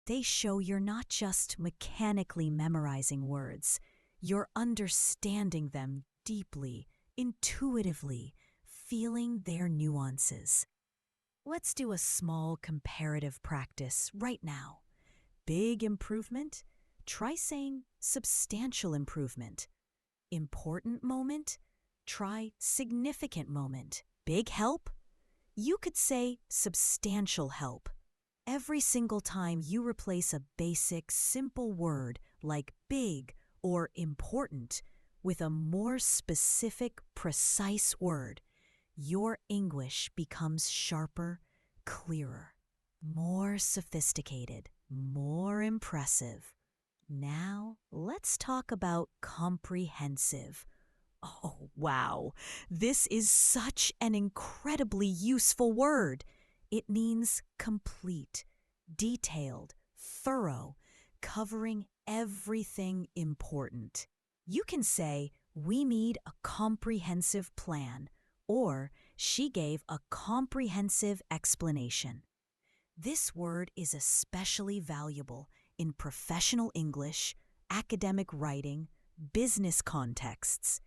They show you're not just mechanically memorizing words, you're understanding them deeply, intuitively, feeling their nuances. Let's do a small comparative practice right now. Big improvement? Try saying substantial improvement. Important moment? Try significant moment. Big help? You could say substantial help. Every single time you replace a basic, simple word like big or important with a more specific, precise word, your English becomes sharper, clearer, more sophisticated, more impressive. Now, let's talk about comprehensive. Oh, wow. This is such an incredibly useful word. It means complete, detailed, thorough, covering everything important. You can say, we need a comprehensive plan, or she gave a comprehensive explanation. This word is especially valuable in professional English, academic writing, business contexts.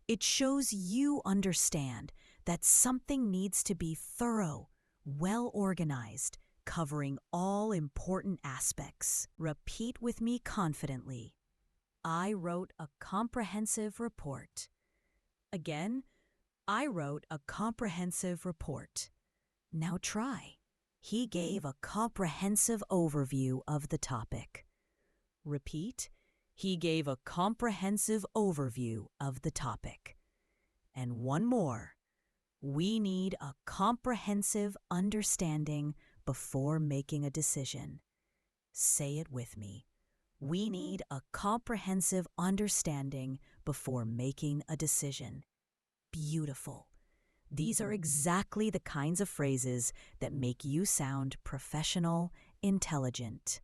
It shows you understand that something needs to be thorough, well organized, covering all important aspects. Repeat with me confidently. I wrote a comprehensive report. Again, I wrote a comprehensive report. Now try. He gave a comprehensive overview of the topic. Repeat. He gave a comprehensive overview of the topic. And one more. We need a comprehensive understanding before making a decision. Say it with me. We need a comprehensive understanding before making a decision. Beautiful. These are exactly the kinds of phrases that make you sound professional, intelligent,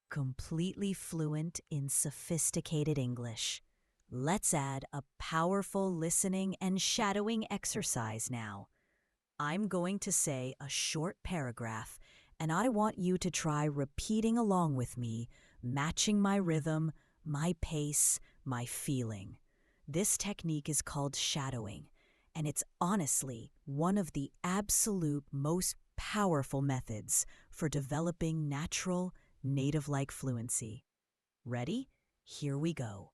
completely fluent in sophisticated English. Let's add a powerful listening and shadowing exercise now. I'm going to say a short paragraph, and I want you to try repeating along with me, matching my rhythm, my pace, my feeling. This technique is called shadowing, and it's honestly one of the absolute most powerful methods for developing natural, native-like fluency. Ready? Here we go.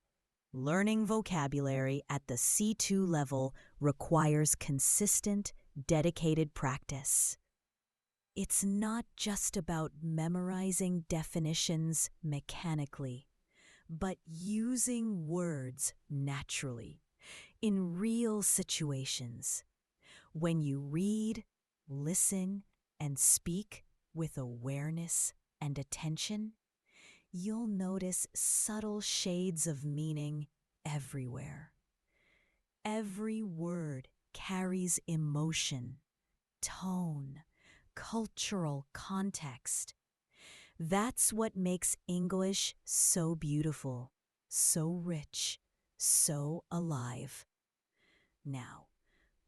Learning vocabulary at the C2 level requires consistent, dedicated practice. It's not just about memorizing definitions mechanically, but using words naturally, in real situations. When you read, listen, and speak with awareness and attention, you'll notice subtle shades of meaning everywhere. Every word carries emotion, tone, cultural context. That's what makes English so beautiful, so rich, so alive. Now,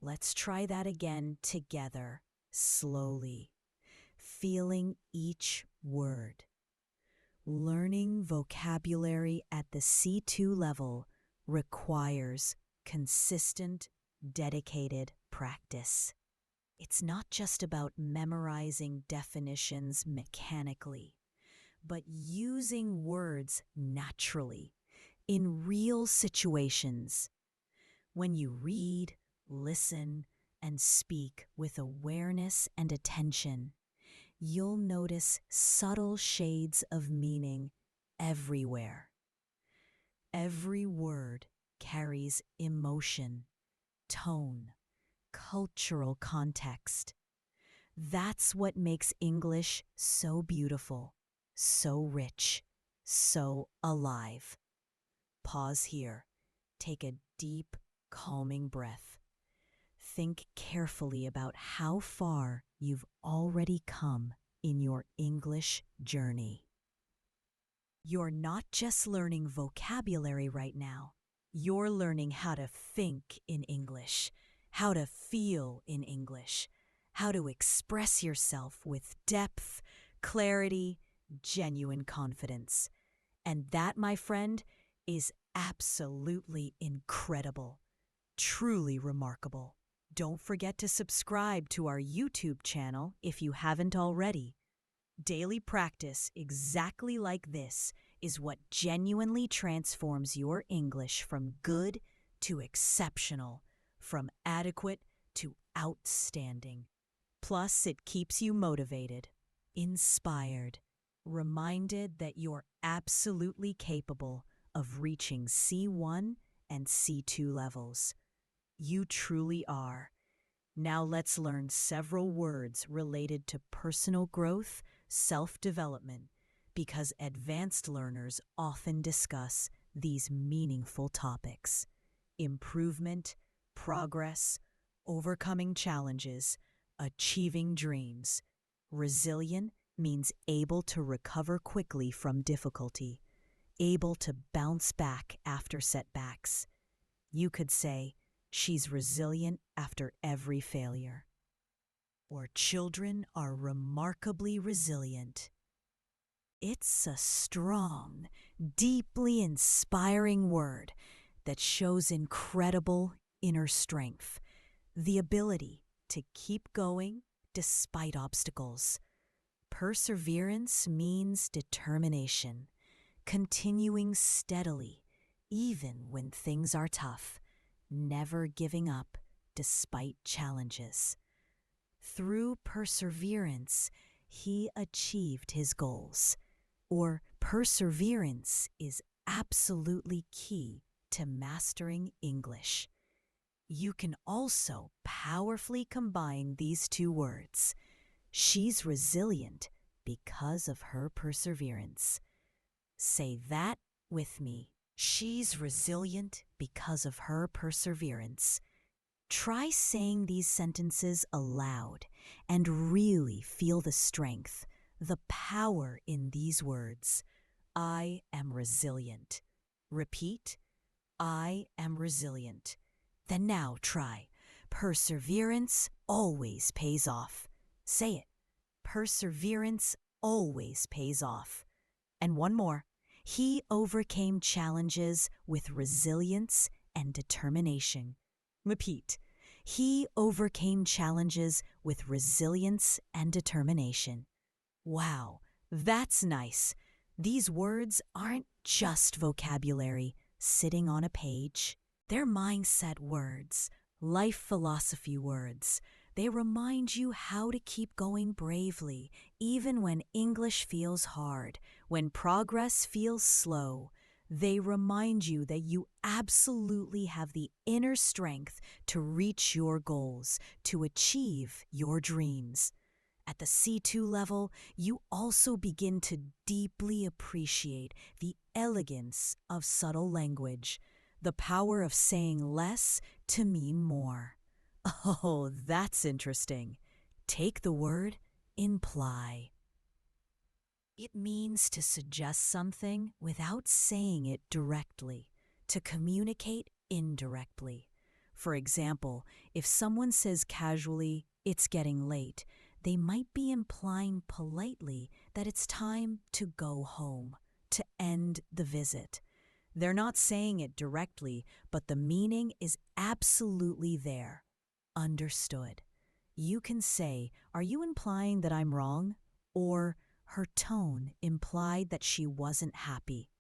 let's try that again together, slowly, feeling each word. Learning vocabulary at the C2 level requires consistent, dedicated practice. It's not just about memorizing definitions mechanically, but using words naturally, in real situations. When you read, listen, and speak with awareness and attention, you'll notice subtle shades of meaning everywhere. Every word carries emotion, tone, cultural context. That's what makes English so beautiful, so rich, so alive. Pause here. Take a deep, calming breath. Think carefully about how far you've already come in your English journey. You're not just learning vocabulary right now. You're learning how to think in English, how to feel in English, how to express yourself with depth, clarity, genuine confidence. And that, my friend, is absolutely incredible, truly remarkable. Don't forget to subscribe to our YouTube channel if you haven't already. Daily practice exactly like this is what genuinely transforms your English from good to exceptional, from adequate to outstanding. Plus, it keeps you motivated, inspired, reminded that you're absolutely capable of reaching C1 and C2 levels. You truly are. Now let's learn several words related to personal growth, self-development, because advanced learners often discuss these meaningful topics. Improvement, progress, overcoming challenges, achieving dreams. Resilient means able to recover quickly from difficulty, able to bounce back after setbacks. You could say, she's resilient after every failure. Or children are remarkably resilient. It's a strong, deeply inspiring word that shows incredible inner strength, the ability to keep going despite obstacles. Perseverance means determination, continuing steadily, even when things are tough, never giving up despite challenges. Through perseverance, he achieved his goals. Or perseverance is absolutely key to mastering English. You can also powerfully combine these two words. She's resilient because of her perseverance. Say that with me. She's resilient because of her perseverance. Try saying these sentences aloud and really feel the strength, the power in these words. I am resilient. Repeat, I am resilient. Then now try, perseverance always pays off. Say it, perseverance always pays off. And one more, he overcame challenges with resilience and determination. Repeat, He overcame challenges with resilience and determination. Wow, that's nice. These words aren't just vocabulary sitting on a page. They're mindset words, life philosophy words. They remind you how to keep going bravely, even when English feels hard, when progress feels slow. They remind you that you absolutely have the inner strength to reach your goals, to achieve your dreams. At the C2 level, you also begin to deeply appreciate the elegance of subtle language, the power of saying less to mean more. Oh, that's interesting. Take the word imply. It means to suggest something without saying it directly, to communicate indirectly. For example, if someone says casually, "It's getting late," they might be implying politely that it's time to go home, to end the visit. They're not saying it directly, but the meaning is absolutely there. Understood. You can say, "Are you implying that I'm wrong?" Or, "Her tone implied that she wasn't happy."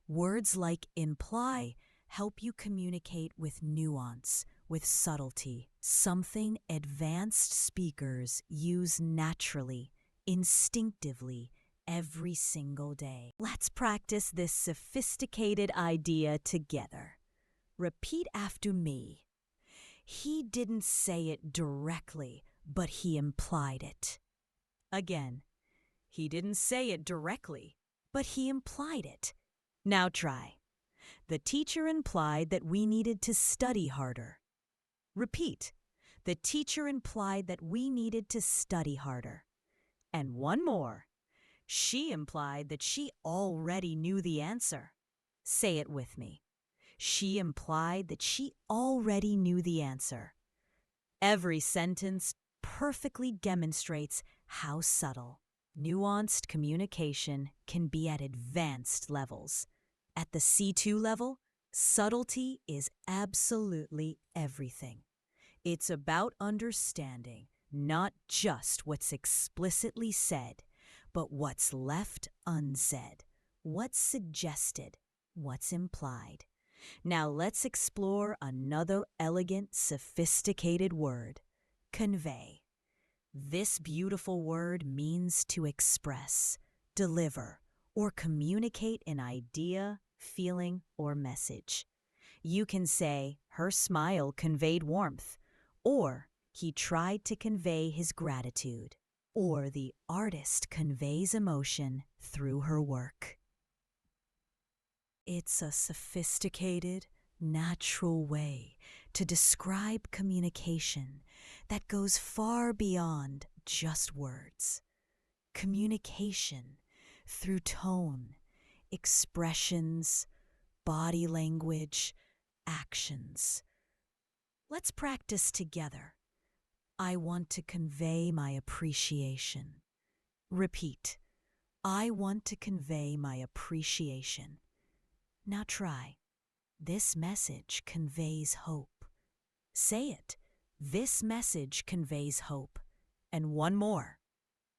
Words like imply help you communicate with nuance, with subtlety, something advanced speakers use naturally, instinctively, every single day. Let's practice this sophisticated idea together. Repeat after me. He didn't say it directly, but he implied it. Again. He didn't say it directly, but he implied it. Now try. The teacher implied that we needed to study harder. Repeat. The teacher implied that we needed to study harder. And one more. She implied that she already knew the answer. Say it with me. She implied that she already knew the answer. Every sentence perfectly demonstrates how subtle, nuanced communication can be at advanced levels. At the C2 level, subtlety is absolutely everything. It's about understanding not just what's explicitly said, but what's left unsaid, what's suggested, what's implied. Now let's explore another elegant, sophisticated word, convey. This beautiful word means to express, deliver, or communicate an idea, feeling, or message. You can say, "Her smile conveyed warmth," or "He tried to convey his gratitude," or "The artist conveys emotion through her work." It's a sophisticated, natural way to describe communication that goes far beyond just words. Communication through tone, expressions, body language, actions. Let's practice together. I want to convey my appreciation. Repeat. I want to convey my appreciation. Now try. This message conveys hope. Say it. This message conveys hope. And one more.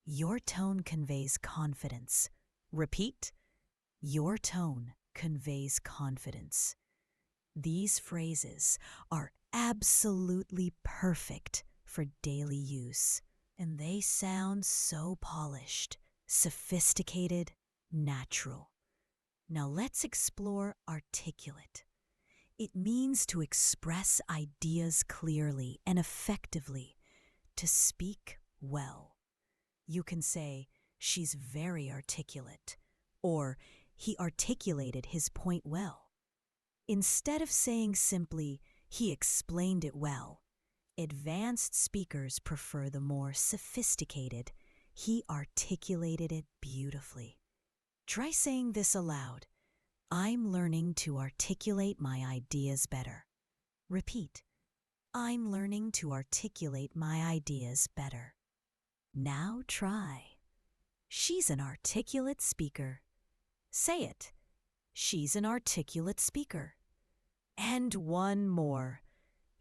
Your tone conveys confidence. Repeat. Your tone conveys confidence. These phrases are absolutely perfect for daily use, and they sound so polished, sophisticated, natural. Now let's explore articulate. It means to express ideas clearly and effectively, to speak well. You can say, "She's very articulate," or "He articulated his point well." Instead of saying simply, "He explained it well," advanced speakers prefer the more sophisticated, "He articulated it beautifully." Try saying this aloud. I'm learning to articulate my ideas better. Repeat. I'm learning to articulate my ideas better. Now try. She's an articulate speaker. Say it. She's an articulate speaker. And one more.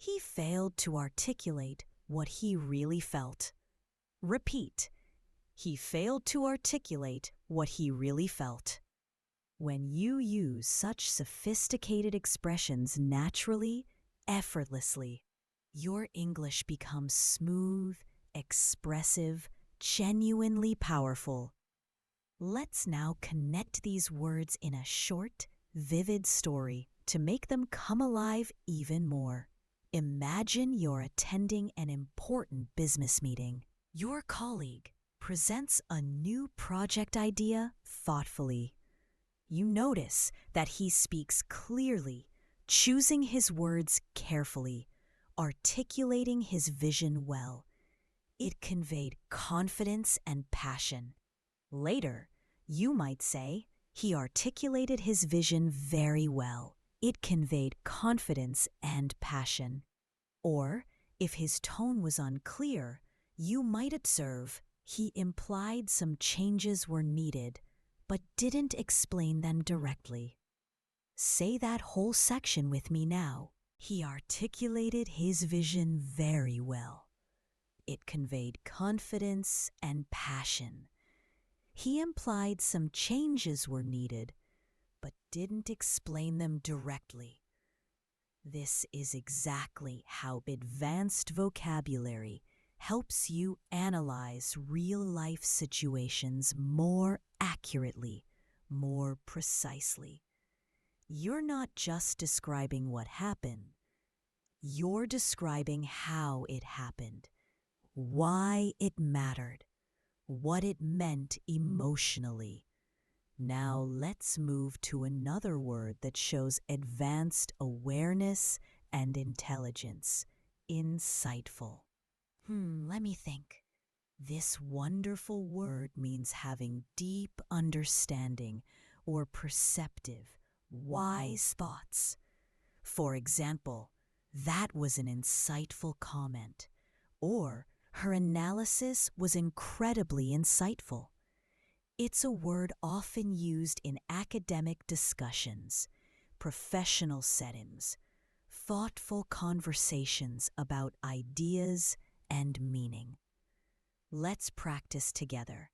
He failed to articulate what he really felt. Repeat. He failed to articulate what he really felt. When you use such sophisticated expressions naturally, effortlessly, your English becomes smooth, expressive, genuinely powerful. Let's now connect these words in a short, vivid story to make them come alive even more. Imagine you're attending an important business meeting. Your colleague presents a new project idea thoughtfully. You notice that he speaks clearly, choosing his words carefully, articulating his vision well. It conveyed confidence and passion. Later, you might say, he articulated his vision very well. It conveyed confidence and passion. Or, if his tone was unclear, you might observe he implied some changes were needed, but didn't explain them directly. Say that whole section with me now. He articulated his vision very well. It conveyed confidence and passion. He implied some changes were needed, but didn't explain them directly. This is exactly how advanced vocabulary helps you analyze real-life situations more accurately, more precisely. You're not just describing what happened. You're describing how it happened, why it mattered, what it meant emotionally. Now let's move to another word that shows advanced awareness and intelligence. Insightful. Let me think. This wonderful word means having deep understanding or perceptive, wise thoughts. For example, that was an insightful comment, or her analysis was incredibly insightful. It's a word often used in academic discussions, professional settings, thoughtful conversations about ideas and meaning. Let's practice together.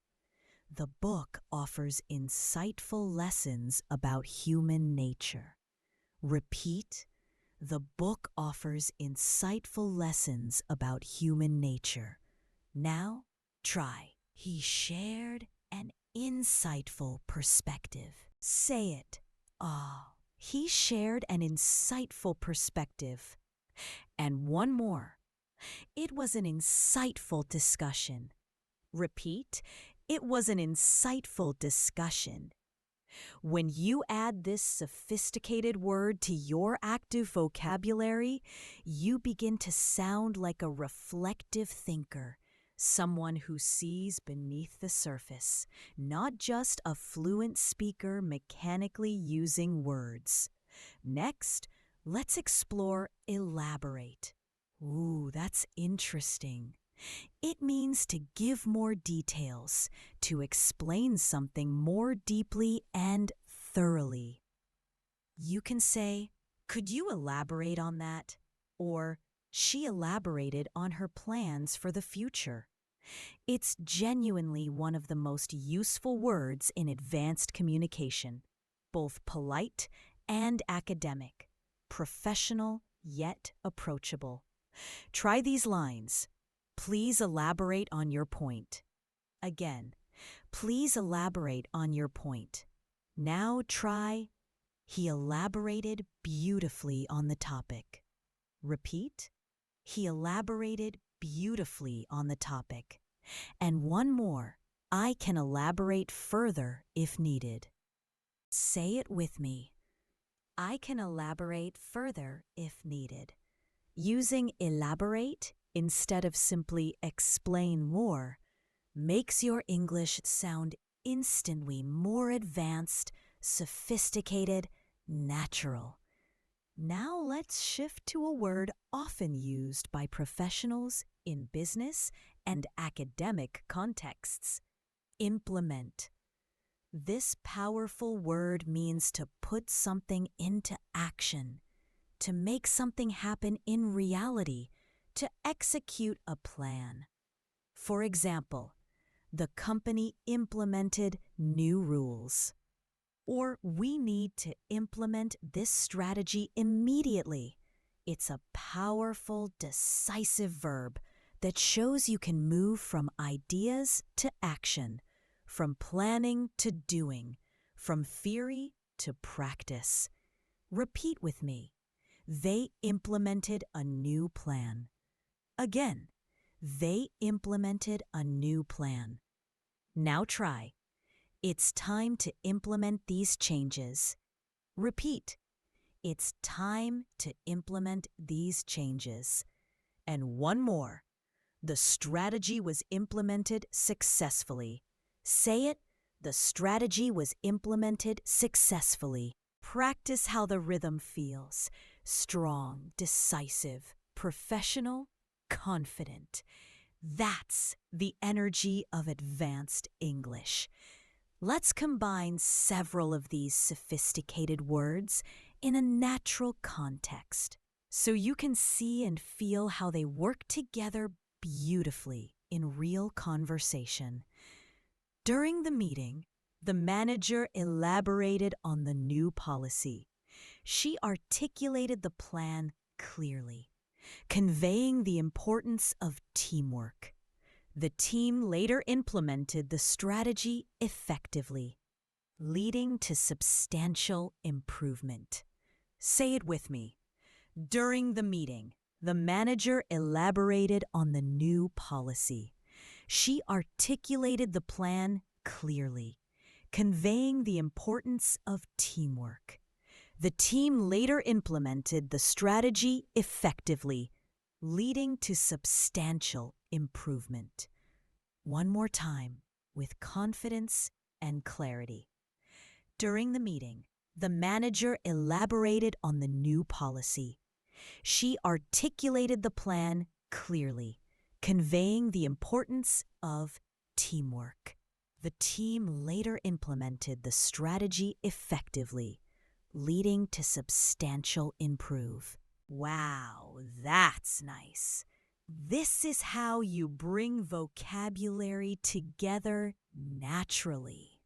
The book offers insightful lessons about human nature. Repeat. The book offers insightful lessons about human nature. Now, try. He shared an insightful perspective. Say it. He shared an insightful perspective. And one more. It was an insightful discussion. Repeat. It was an insightful discussion. When you add this sophisticated word to your active vocabulary, you begin to sound like a reflective thinker, someone who sees beneath the surface, not just a fluent speaker mechanically using words. Next, let's explore elaborate. Ooh, that's interesting. It means to give more details, to explain something more deeply and thoroughly. You can say, "Could you elaborate on that?" Or, "She elaborated on her plans for the future." It's genuinely one of the most useful words in advanced communication, both polite and academic, professional yet approachable. Try these lines. Please elaborate on your point. Again, please elaborate on your point. Now try, he elaborated beautifully on the topic. Repeat, he elaborated beautifully on the topic. And one more, I can elaborate further if needed. Say it with me. I can elaborate further if needed. Using elaborate instead of simply explain more makes your English sound instantly more advanced, sophisticated, natural. Now let's shift to a word often used by professionals in business and academic contexts. Implement. This powerful word means to put something into action, to make something happen in reality, to execute a plan. For example, the company implemented new rules. Or we need to implement this strategy immediately. It's a powerful, decisive verb that shows you can move from ideas to action, from planning to doing, from theory to practice. Repeat with me. They implemented a new plan. Again, they implemented a new plan. Now try. It's time to implement these changes. Repeat. It's time to implement these changes. And one more. The strategy was implemented successfully. Say it. The strategy was implemented successfully. Practice how the rhythm feels. Strong, decisive, professional, confident. That's the energy of advanced English. Let's combine several of these sophisticated words in a natural context so you can see and feel how they work together beautifully in real conversation. During the meeting, the manager elaborated on the new policy. She articulated the plan clearly, conveying the importance of teamwork. The team later implemented the strategy effectively, leading to substantial improvement. Say it with me. During the meeting, the manager elaborated on the new policy. She articulated the plan clearly, conveying the importance of teamwork. The team later implemented the strategy effectively, leading to substantial improvement. One more time, with confidence and clarity. During the meeting, the manager elaborated on the new policy. She articulated the plan clearly, conveying the importance of teamwork. The team later implemented the strategy effectively, leading to substantial improve. Wow, that's nice. This is how you bring vocabulary together naturally.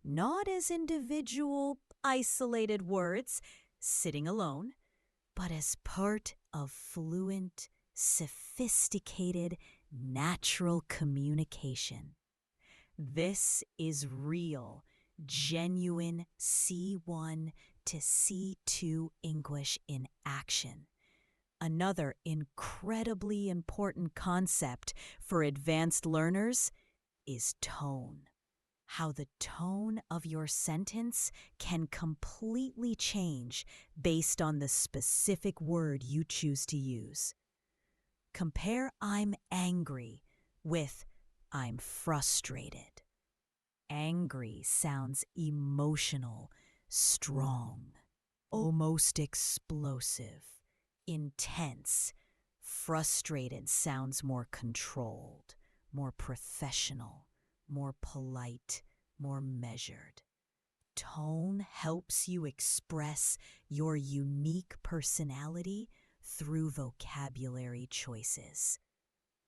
Not as individual, isolated words, sitting alone, but as part of fluent, sophisticated, natural communication. This is real, genuine C1 to C2 English in action. Another incredibly important concept for advanced learners is tone. How the tone of your sentence can completely change based on the specific word you choose to use. Compare "I'm angry" with "I'm frustrated." Angry sounds emotional, strong, almost explosive, intense. Frustrated sounds more controlled, more professional, more polite, more measured. Tone helps you express your unique personality through vocabulary choices.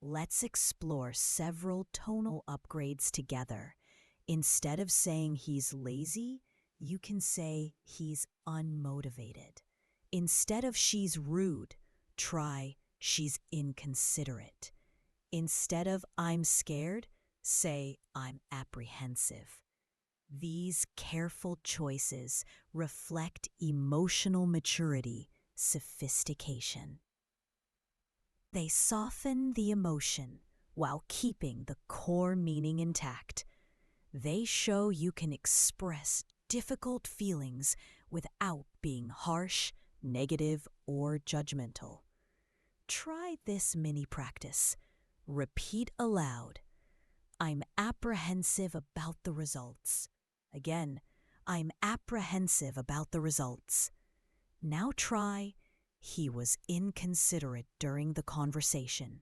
Let's explore several tonal upgrades together. Instead of saying he's lazy, you can say he's unmotivated. Instead of she's rude, try she's inconsiderate. Instead of I'm scared, say I'm apprehensive. These careful choices reflect emotional maturity, sophistication. They soften the emotion while keeping the core meaning intact. They show you can express difficult feelings without being harsh, negative, or judgmental. Try this mini practice. Repeat aloud. I'm apprehensive about the results. Again, I'm apprehensive about the results. Now try, he was inconsiderate during the conversation.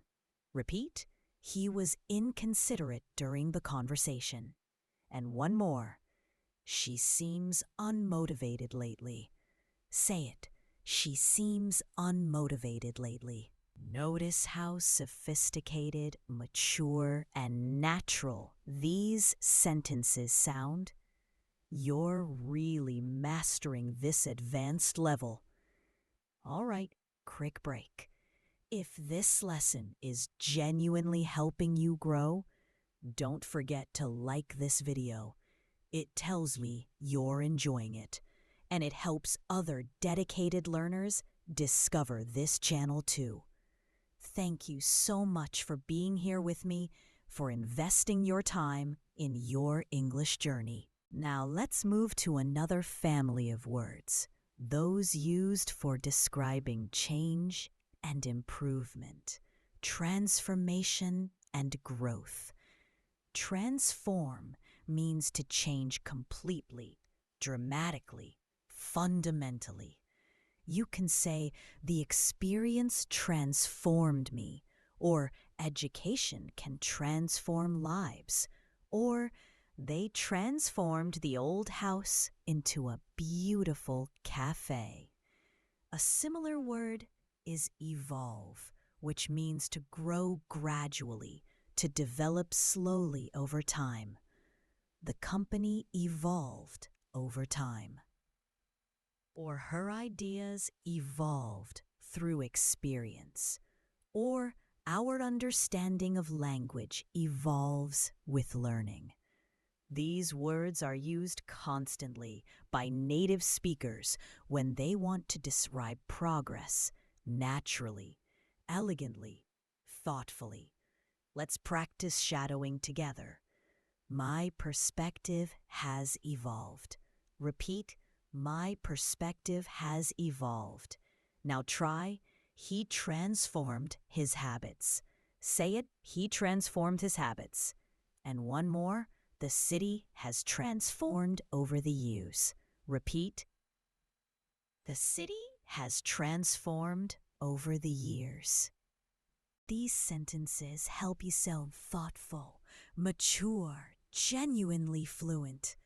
Repeat, he was inconsiderate during the conversation. And one more, she seems unmotivated lately. Say it, She seems unmotivated lately. Notice how sophisticated, mature, and natural these sentences sound? You're really mastering this advanced level. All right, quick break. If this lesson is genuinely helping you grow, don't forget to like this video. It tells me you're enjoying it, and it helps other dedicated learners discover this channel too. Thank you so much for being here with me, for investing your time in your English journey. Now let's move to another family of words, those used for describing change and improvement, transformation and growth. Transform means to change completely, dramatically, fundamentally. You can say, the experience transformed me, or education can transform lives, or they transformed the old house into a beautiful cafe. A similar word is evolve, which means to grow gradually, to develop slowly over time. The company evolved over time. Or her ideas evolved through experience. Or our understanding of language evolves with learning. These words are used constantly by native speakers when they want to describe progress naturally, elegantly, thoughtfully. Let's practice shadowing together. My perspective has evolved. Repeat, my perspective has evolved. Now try, he transformed his habits. Say it, he transformed his habits. And one more, the city has transformed over the years. Repeat, the city has transformed over the years. These sentences help you sound thoughtful, mature, genuinely fluent.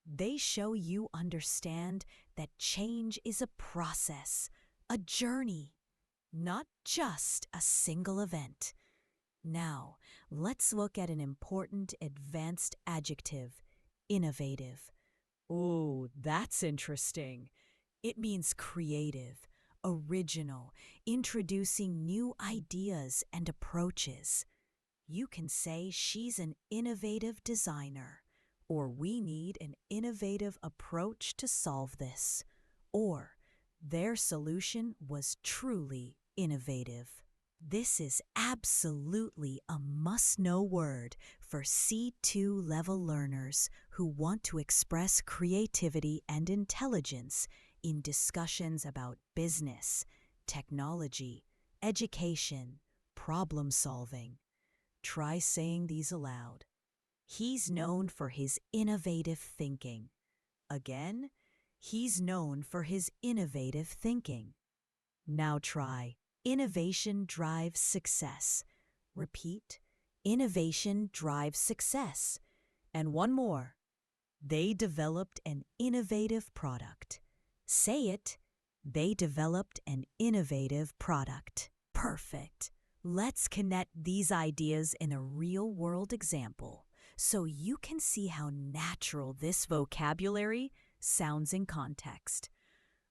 They show you understand that change is a process, a journey, not just a single event. Now, let's look at an important advanced adjective, innovative. Oh, that's interesting. It means creative, original, introducing new ideas and approaches. You can say she's an innovative designer, or we need an innovative approach to solve this, or their solution was truly innovative. This is absolutely a must-know word for C2 level learners who want to express creativity and intelligence in discussions about business, technology, education, problem solving. Try saying these aloud. He's known for his innovative thinking. Again, he's known for his innovative thinking. Now try, innovation drives success. Repeat, innovation drives success. And one more, they developed an innovative product. Say it, they developed an innovative product. Perfect. Let's connect these ideas in a real-world example so you can see how natural this vocabulary sounds in context.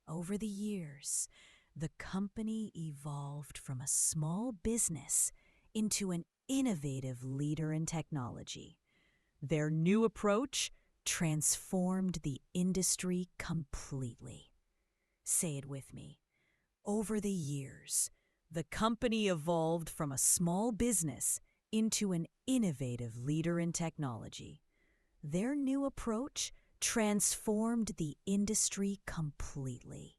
Over the years, the company evolved from a small business into an innovative leader in technology. Their new approach transformed the industry completely. Say it with me. Over the years, the company evolved from a small business into an innovative leader in technology. Their new approach transformed the industry completely.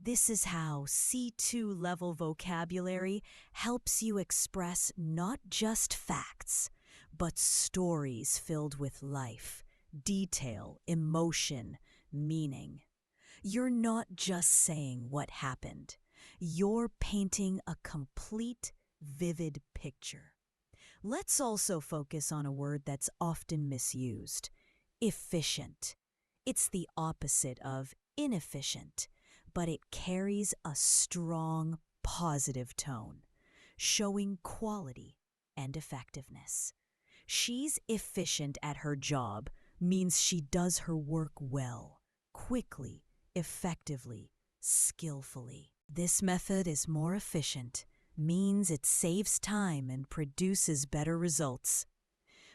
This is how C2 level vocabulary helps you express not just facts, but stories filled with life, detail, emotion, meaning. You're not just saying what happened. You're painting a complete, vivid picture. Let's also focus on a word that's often misused, efficient. It's the opposite of inefficient, but it carries a strong, positive tone, showing quality and effectiveness. She's efficient at her job means she does her work well, quickly, effectively, skillfully. This method is more efficient, means it saves time and produces better results.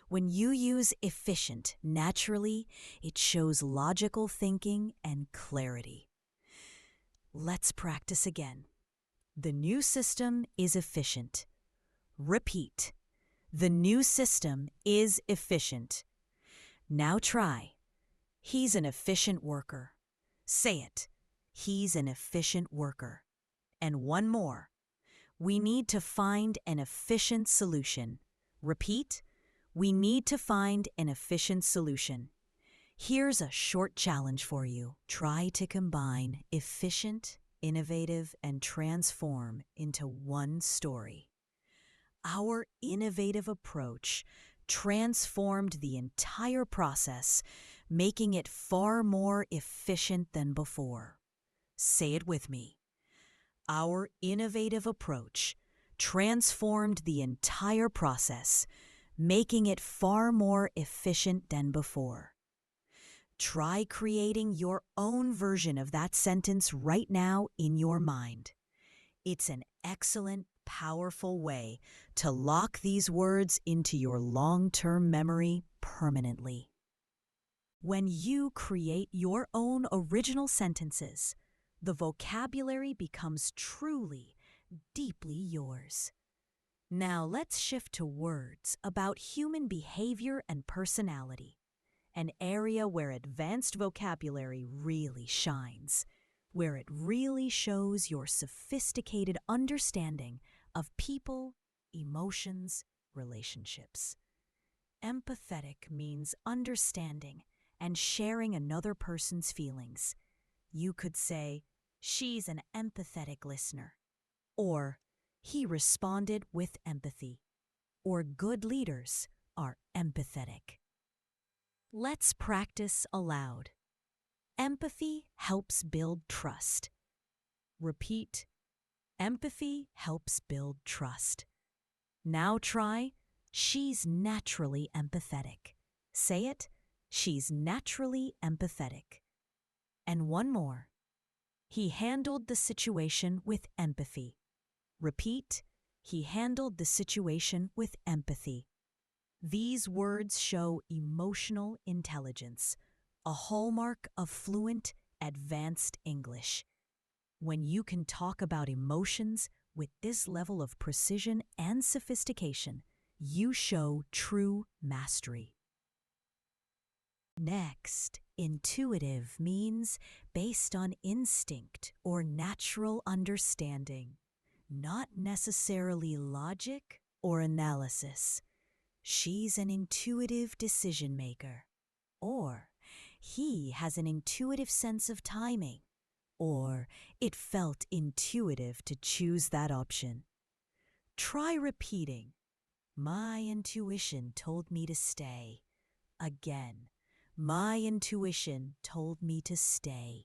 When you use efficient naturally, it shows logical thinking and clarity. Let's practice again. The new system is efficient. Repeat. The new system is efficient. Now try. He's an efficient worker. Say it. He's an efficient worker. And one more. We need to find an efficient solution. Repeat. We need to find an efficient solution. Here's a short challenge for you. Try to combine efficient, innovative, and transform into one story. Our innovative approach transformed the entire process, making it far more efficient than before. Say it with me. Our innovative approach transformed the entire process, making it far more efficient than before. Try creating your own version of that sentence right now in your mind. It's an excellent, powerful way to lock these words into your long-term memory permanently. When you create your own original sentences, the vocabulary becomes truly, deeply yours. Now let's shift to words about human behavior and personality, an area where advanced vocabulary really shines, where it really shows your sophisticated understanding of people, emotions, relationships. Empathetic means understanding and sharing another person's feelings. You could say, she's an empathetic listener, or he responded with empathy, or good leaders are empathetic. Let's practice aloud. Empathy helps build trust. Repeat. Empathy helps build trust. Now try, she's naturally empathetic. Say it, she's naturally empathetic. And one more. He handled the situation with empathy. Repeat, he handled the situation with empathy. These words show emotional intelligence, a hallmark of fluent, advanced English. When you can talk about emotions with this level of precision and sophistication, you show true mastery. Next, intuitive means based on instinct or natural understanding, not necessarily logic or analysis. She's an intuitive decision maker. Or he has an intuitive sense of timing. Or it felt intuitive to choose that option. Try repeating, my intuition told me to stay. Again, my intuition told me to stay.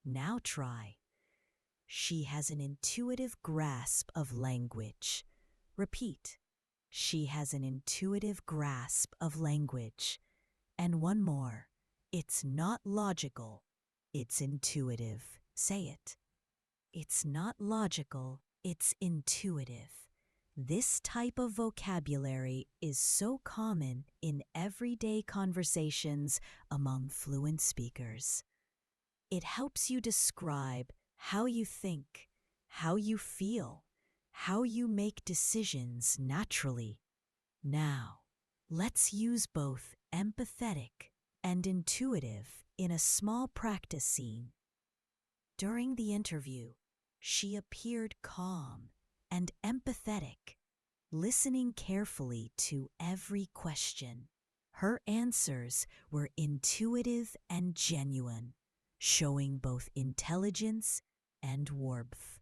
Now try. She has an intuitive grasp of language. Repeat. She has an intuitive grasp of language. And one more. It's not logical. It's intuitive. Say it. It's not logical. It's intuitive. This type of vocabulary is so common in everyday conversations among fluent speakers. It helps you describe how you think, how you feel, how you make decisions naturally. Now, let's use both empathetic and intuitive in a small practice scene. During the interview, she appeared calm and empathetic, listening carefully to every question. Her answers were intuitive and genuine, showing both intelligence and warmth.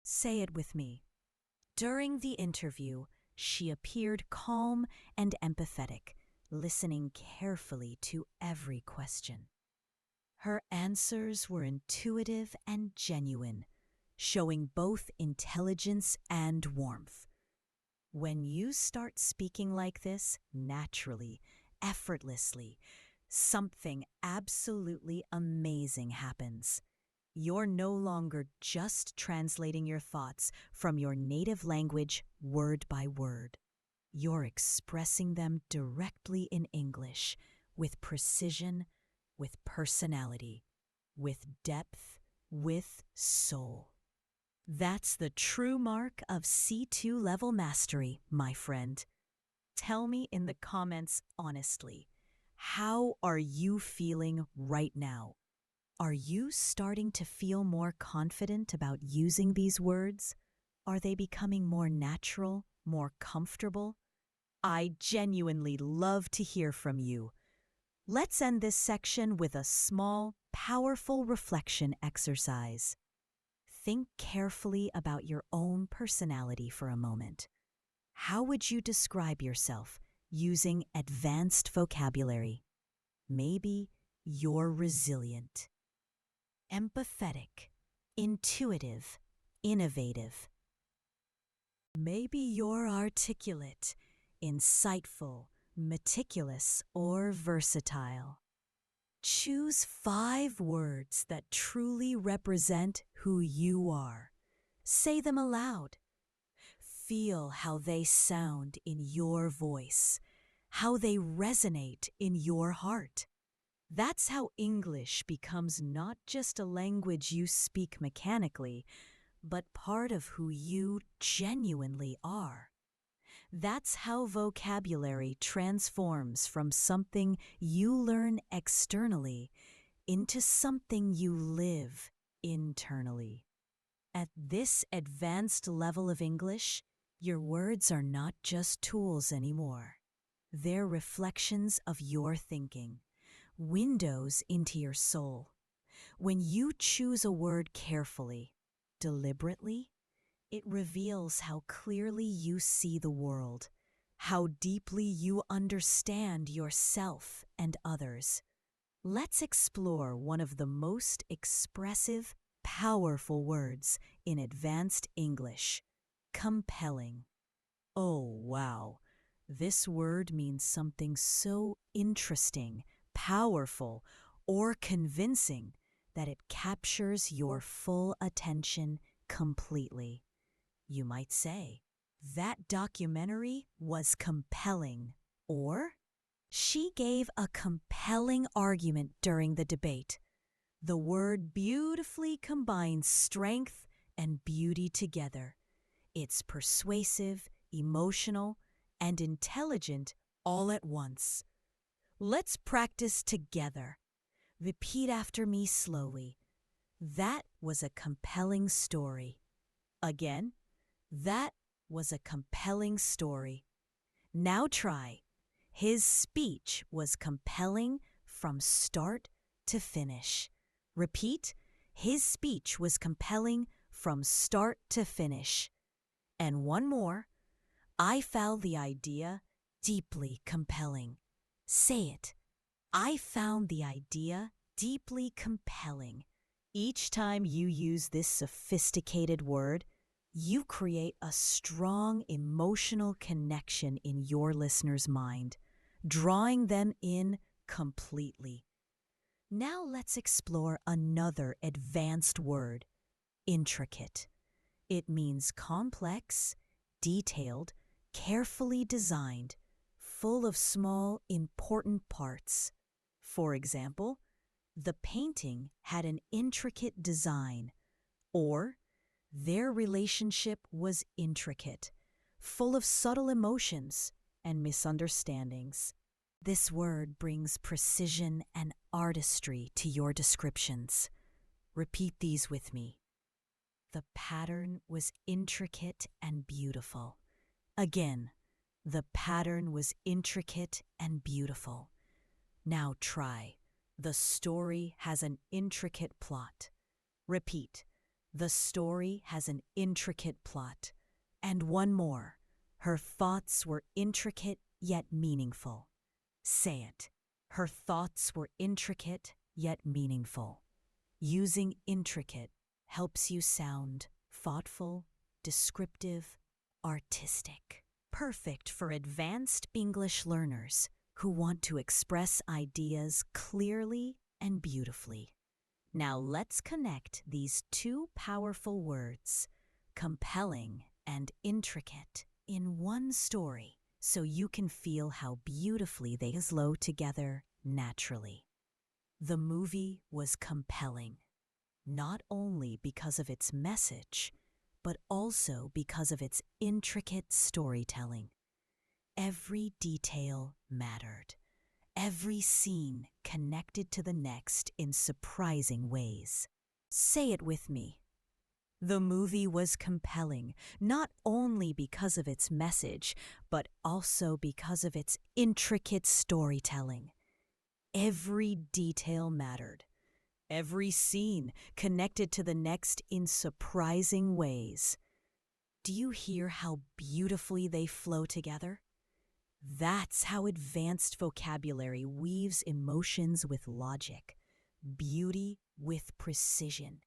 Say it with me. During the interview, she appeared calm and empathetic, listening carefully to every question. Her answers were intuitive and genuine, showing both intelligence and warmth. When you start speaking like this, naturally, effortlessly, something absolutely amazing happens. You're no longer just translating your thoughts from your native language word by word. You're expressing them directly in English, with precision, with personality, with depth, with soul. That's the true mark of C2 level mastery, my friend. Tell me in the comments honestly, how are you feeling right now? Are you starting to feel more confident about using these words? Are they becoming more natural, more comfortable? I genuinely love to hear from you. Let's end this section with a small, powerful reflection exercise. Think carefully about your own personality for a moment. How would you describe yourself using advanced vocabulary? Maybe you're resilient, empathetic, intuitive, innovative. Maybe you're articulate, insightful, meticulous, or versatile. Choose 5 words that truly represent who you are. Say them aloud. Feel how they sound in your voice, how they resonate in your heart. That's how English becomes not just a language you speak mechanically, but part of who you genuinely are. That's how vocabulary transforms from something you learn externally into something you live internally. At this advanced level of English, your words are not just tools anymore. They're reflections of your thinking, windows into your soul. When you choose a word carefully, deliberately, it reveals how clearly you see the world, how deeply you understand yourself and others. Let's explore one of the most expressive, powerful words in advanced English: compelling. Oh, wow. This word means something so interesting, powerful, or convincing that it captures your full attention completely. You might say, that documentary was compelling, or she gave a compelling argument during the debate. The word beautifully combines strength and beauty together. It's persuasive, emotional, and intelligent all at once. Let's practice together. Repeat after me slowly. That was a compelling story. Again, that was a compelling story. Now try. His speech was compelling from start to finish. Repeat, his speech was compelling from start to finish. And one more, I found the idea deeply compelling. Say it. I found the idea deeply compelling. Each time you use this sophisticated word, you create a strong emotional connection in your listener's mind, drawing them in completely. Now let's explore another advanced word: intricate. It means complex, detailed, carefully designed, full of small, important parts. For example, the painting had an intricate design, or their relationship was intricate, full of subtle emotions and misunderstandings. This word brings precision and artistry to your descriptions. Repeat these with me. The pattern was intricate and beautiful. Again, the pattern was intricate and beautiful. Now try. The story has an intricate plot. Repeat. The story has an intricate plot. And one more. Her thoughts were intricate yet meaningful. Say it. Her thoughts were intricate yet meaningful. Using intricate helps you sound thoughtful, descriptive, artistic. Perfect for advanced English learners who want to express ideas clearly and beautifully. Now let's connect these two powerful words, compelling and intricate, in one story so you can feel how beautifully they flow together naturally. The movie was compelling, not only because of its message, but also because of its intricate storytelling. Every detail mattered. Every scene connected to the next in surprising ways. Say it with me. The movie was compelling, not only because of its message, but also because of its intricate storytelling. Every detail mattered. Every scene connected to the next in surprising ways. Do you hear how beautifully they flow together? That's how advanced vocabulary weaves emotions with logic, beauty with precision.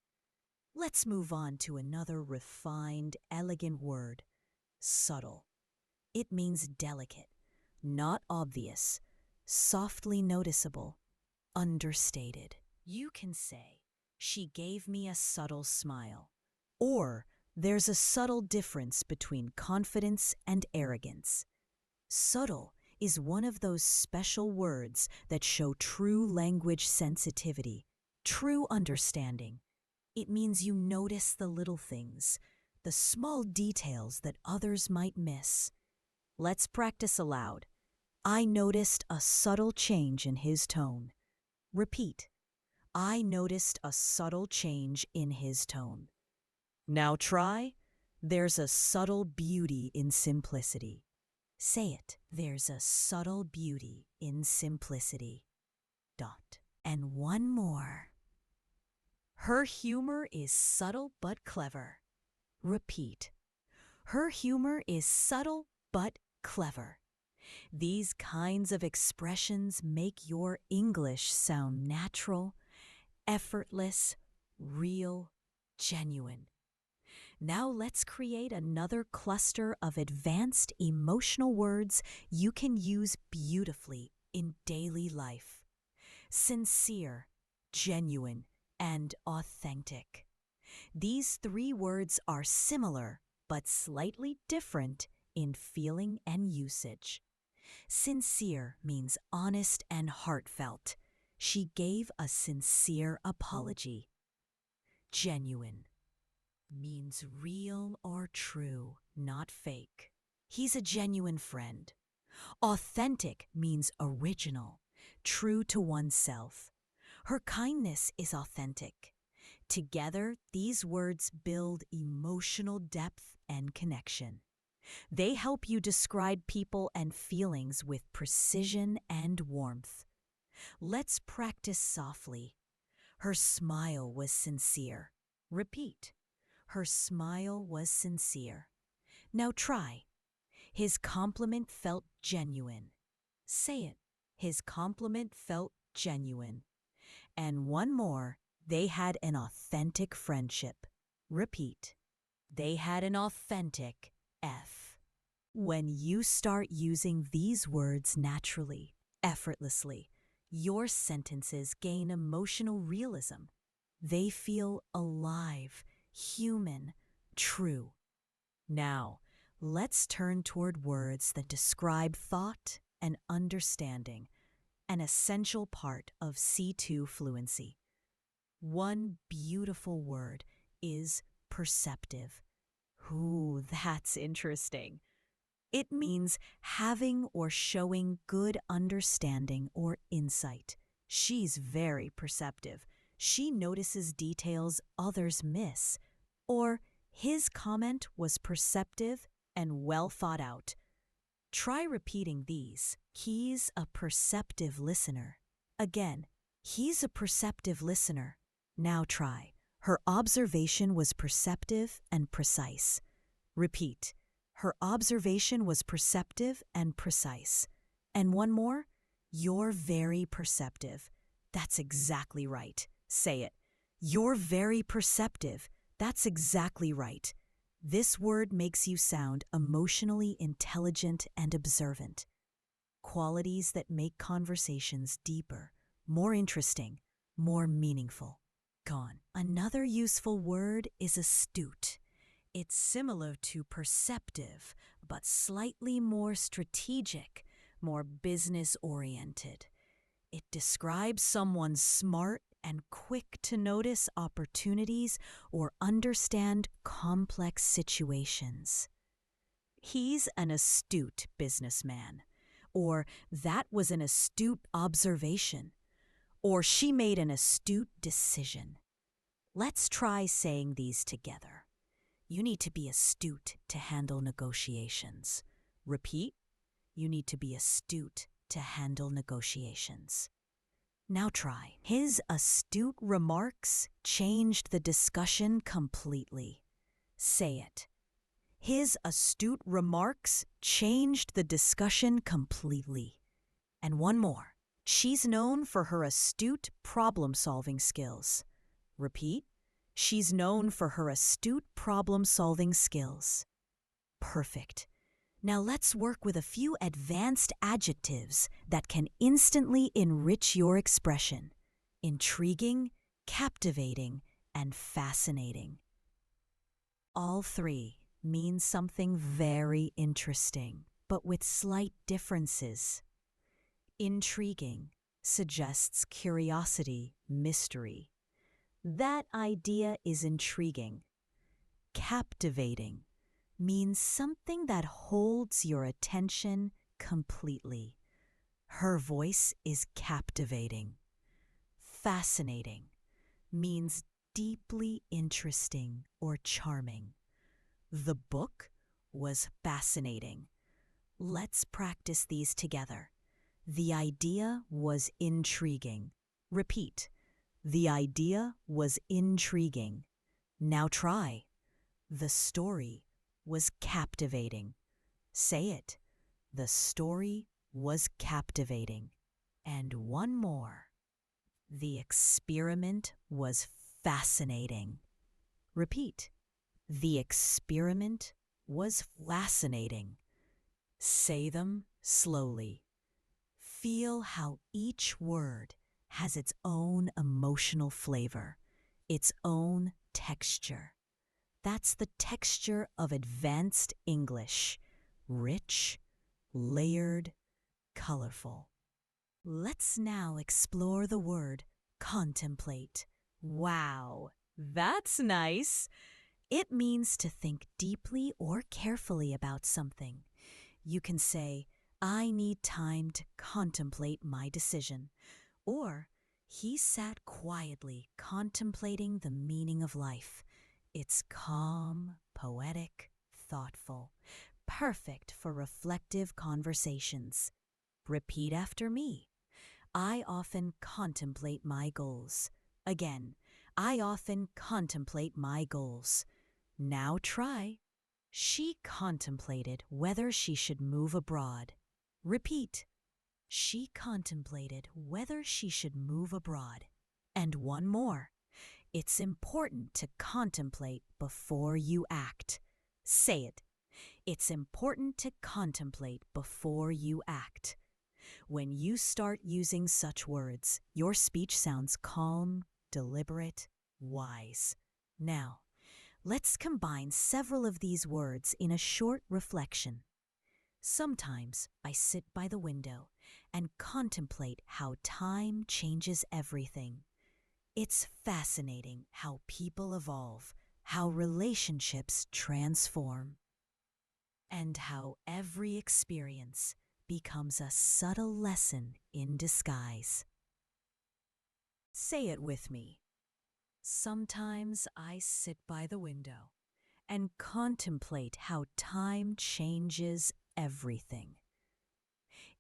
Let's move on to another refined, elegant word, subtle. It means delicate, not obvious, softly noticeable, understated. You can say, "She gave me a subtle smile," or "There's a subtle difference between confidence and arrogance." Subtle is one of those special words that show true language sensitivity, true understanding. It means you notice the little things, the small details that others might miss. Let's practice aloud. I noticed a subtle change in his tone. Repeat. I noticed a subtle change in his tone. Now try. There's a subtle beauty in simplicity. Say it. There's a subtle beauty in simplicity. Dot. And one more. Her humor is subtle but clever. Repeat. Her humor is subtle but clever. These kinds of expressions make your English sound natural, effortless, real, genuine. Now let's create another cluster of advanced emotional words you can use beautifully in daily life. Sincere, genuine, and authentic. These three words are similar but slightly different in feeling and usage. Sincere means honest and heartfelt. She gave a sincere apology. Genuine means real or true, not fake. He's a genuine friend. Authentic means original, true to oneself. Her kindness is authentic. Together, these words build emotional depth and connection. They help you describe people and feelings with precision and warmth. Let's practice softly. Her smile was sincere. Repeat. Her smile was sincere. Now try. His compliment felt genuine. Say it. His compliment felt genuine. And one more. They had an authentic friendship. Repeat. They had an authentic F. When you start using these words naturally, effortlessly, your sentences gain emotional realism. They feel alive, human, true. Now, let's turn toward words that describe thought and understanding, an essential part of C2 fluency. One beautiful word is perceptive. Ooh, that's interesting. It means having or showing good understanding or insight. She's very perceptive. She notices details others miss. Or his comment was perceptive and well thought out. Try repeating these. He's a perceptive listener. Again, he's a perceptive listener. Now try. Her observation was perceptive and precise. Repeat. Her observation was perceptive and precise. And one more. You're very perceptive. That's exactly right. Say it. You're very perceptive. That's exactly right. This word makes you sound emotionally intelligent and observant. Qualities that make conversations deeper, more interesting, more meaningful. Gone. Another useful word is astute. It's similar to perceptive, but slightly more strategic, more business-oriented. It describes someone smart and quick to notice opportunities or understand complex situations. He's an astute businessman. Or that was an astute observation. Or she made an astute decision. Let's try saying these together. You need to be astute to handle negotiations. Repeat. You need to be astute to handle negotiations. Now try. His astute remarks changed the discussion completely. Say it. His astute remarks changed the discussion completely. And one more. She's known for her astute problem-solving skills. Repeat. She's known for her astute problem-solving skills. Perfect. Now let's work with a few advanced adjectives that can instantly enrich your expression. Intriguing, captivating, and fascinating. All three mean something very interesting, but with slight differences. Intriguing suggests curiosity, mystery. That idea is intriguing. Captivating means something that holds your attention completely. Her voice is captivating. Fascinating means deeply interesting or charming. The book was fascinating. Let's practice these together. The idea was intriguing. Repeat. The idea was intriguing. Now try. The story was captivating. Say it. The story was captivating. And one more. The experiment was fascinating. Repeat. The experiment was fascinating. Say them slowly. Feel how each word has its own emotional flavor, its own texture. That's the texture of advanced English. Rich, layered, colorful. Let's now explore the word contemplate. Wow, that's nice. It means to think deeply or carefully about something. You can say, I need time to contemplate my decision. Or, he sat quietly contemplating the meaning of life. It's calm, poetic, thoughtful, perfect for reflective conversations. Repeat after me. I often contemplate my goals. Again, I often contemplate my goals. Now try. She contemplated whether she should move abroad. Repeat. She contemplated whether she should move abroad. And one more. It's important to contemplate before you act. Say it. It's important to contemplate before you act. When you start using such words, your speech sounds calm, deliberate, wise. Now, let's combine several of these words in a short reflection. Sometimes I sit by the window and contemplate how time changes everything. It's fascinating how people evolve, how relationships transform, and how every experience becomes a subtle lesson in disguise. Say it with me. Sometimes I sit by the window and contemplate how time changes everything.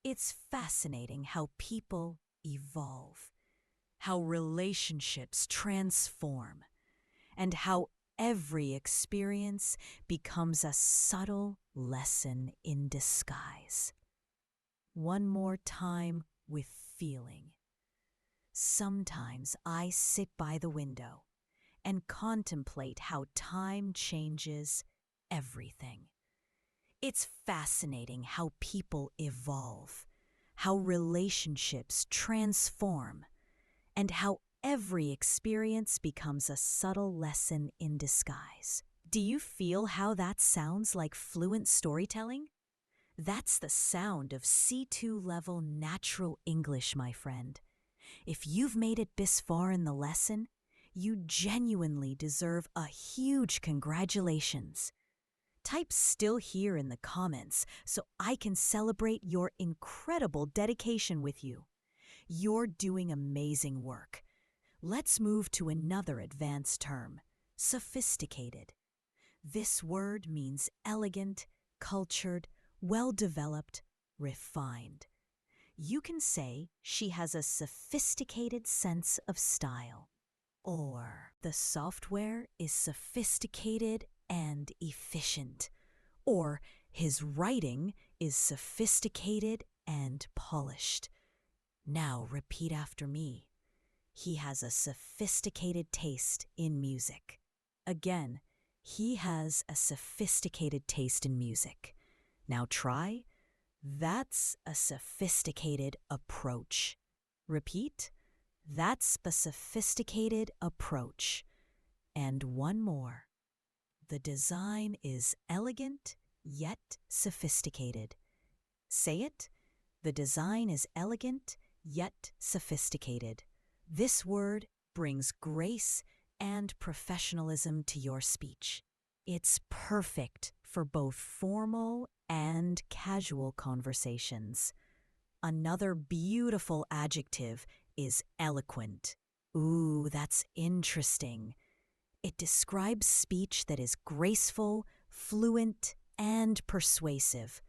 It's fascinating how people evolve, how relationships transform, and how every experience becomes a subtle lesson in disguise. One more time with feeling. Sometimes I sit by the window and contemplate how time changes everything. It's fascinating how people evolve, how relationships transform, and how every experience becomes a subtle lesson in disguise. Do you feel how that sounds like fluent storytelling? That's the sound of C2 level natural English, my friend. If you've made it this far in the lesson, you genuinely deserve a huge congratulations. Type still here in the comments so I can celebrate your incredible dedication with you. You're doing amazing work. Let's move to another advanced term, sophisticated. This word means elegant, cultured, well-developed, refined. You can say she has a sophisticated sense of style. Or the software is sophisticated and efficient. Or his writing is sophisticated and polished. Now repeat after me. He has a sophisticated taste in music. Again, he has a sophisticated taste in music. Now try. That's a sophisticated approach. Repeat. That's the sophisticated approach. And one more. The design is elegant yet sophisticated. Say it. The design is elegant yet sophisticated. This word brings grace and professionalism to your speech. It's perfect for both formal and casual conversations. Another beautiful adjective is eloquent. Ooh, that's interesting. It describes speech that is graceful, fluent, and persuasive.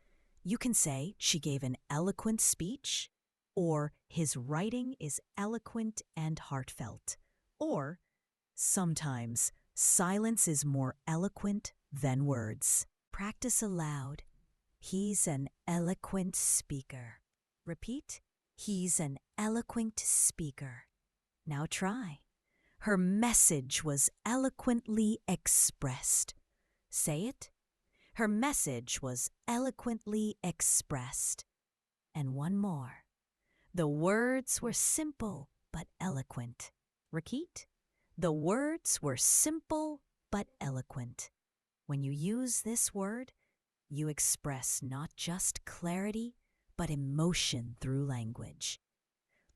You can say she gave an eloquent speech, or his writing is eloquent and heartfelt, or sometimes silence is more eloquent than words. Practice aloud. He's an eloquent speaker. Repeat. He's an eloquent speaker. Now try. Her message was eloquently expressed. Say it. Her message was eloquently expressed. And one more. The words were simple but eloquent. Repeat. The words were simple but eloquent. When you use this word, you express not just clarity, but emotion through language.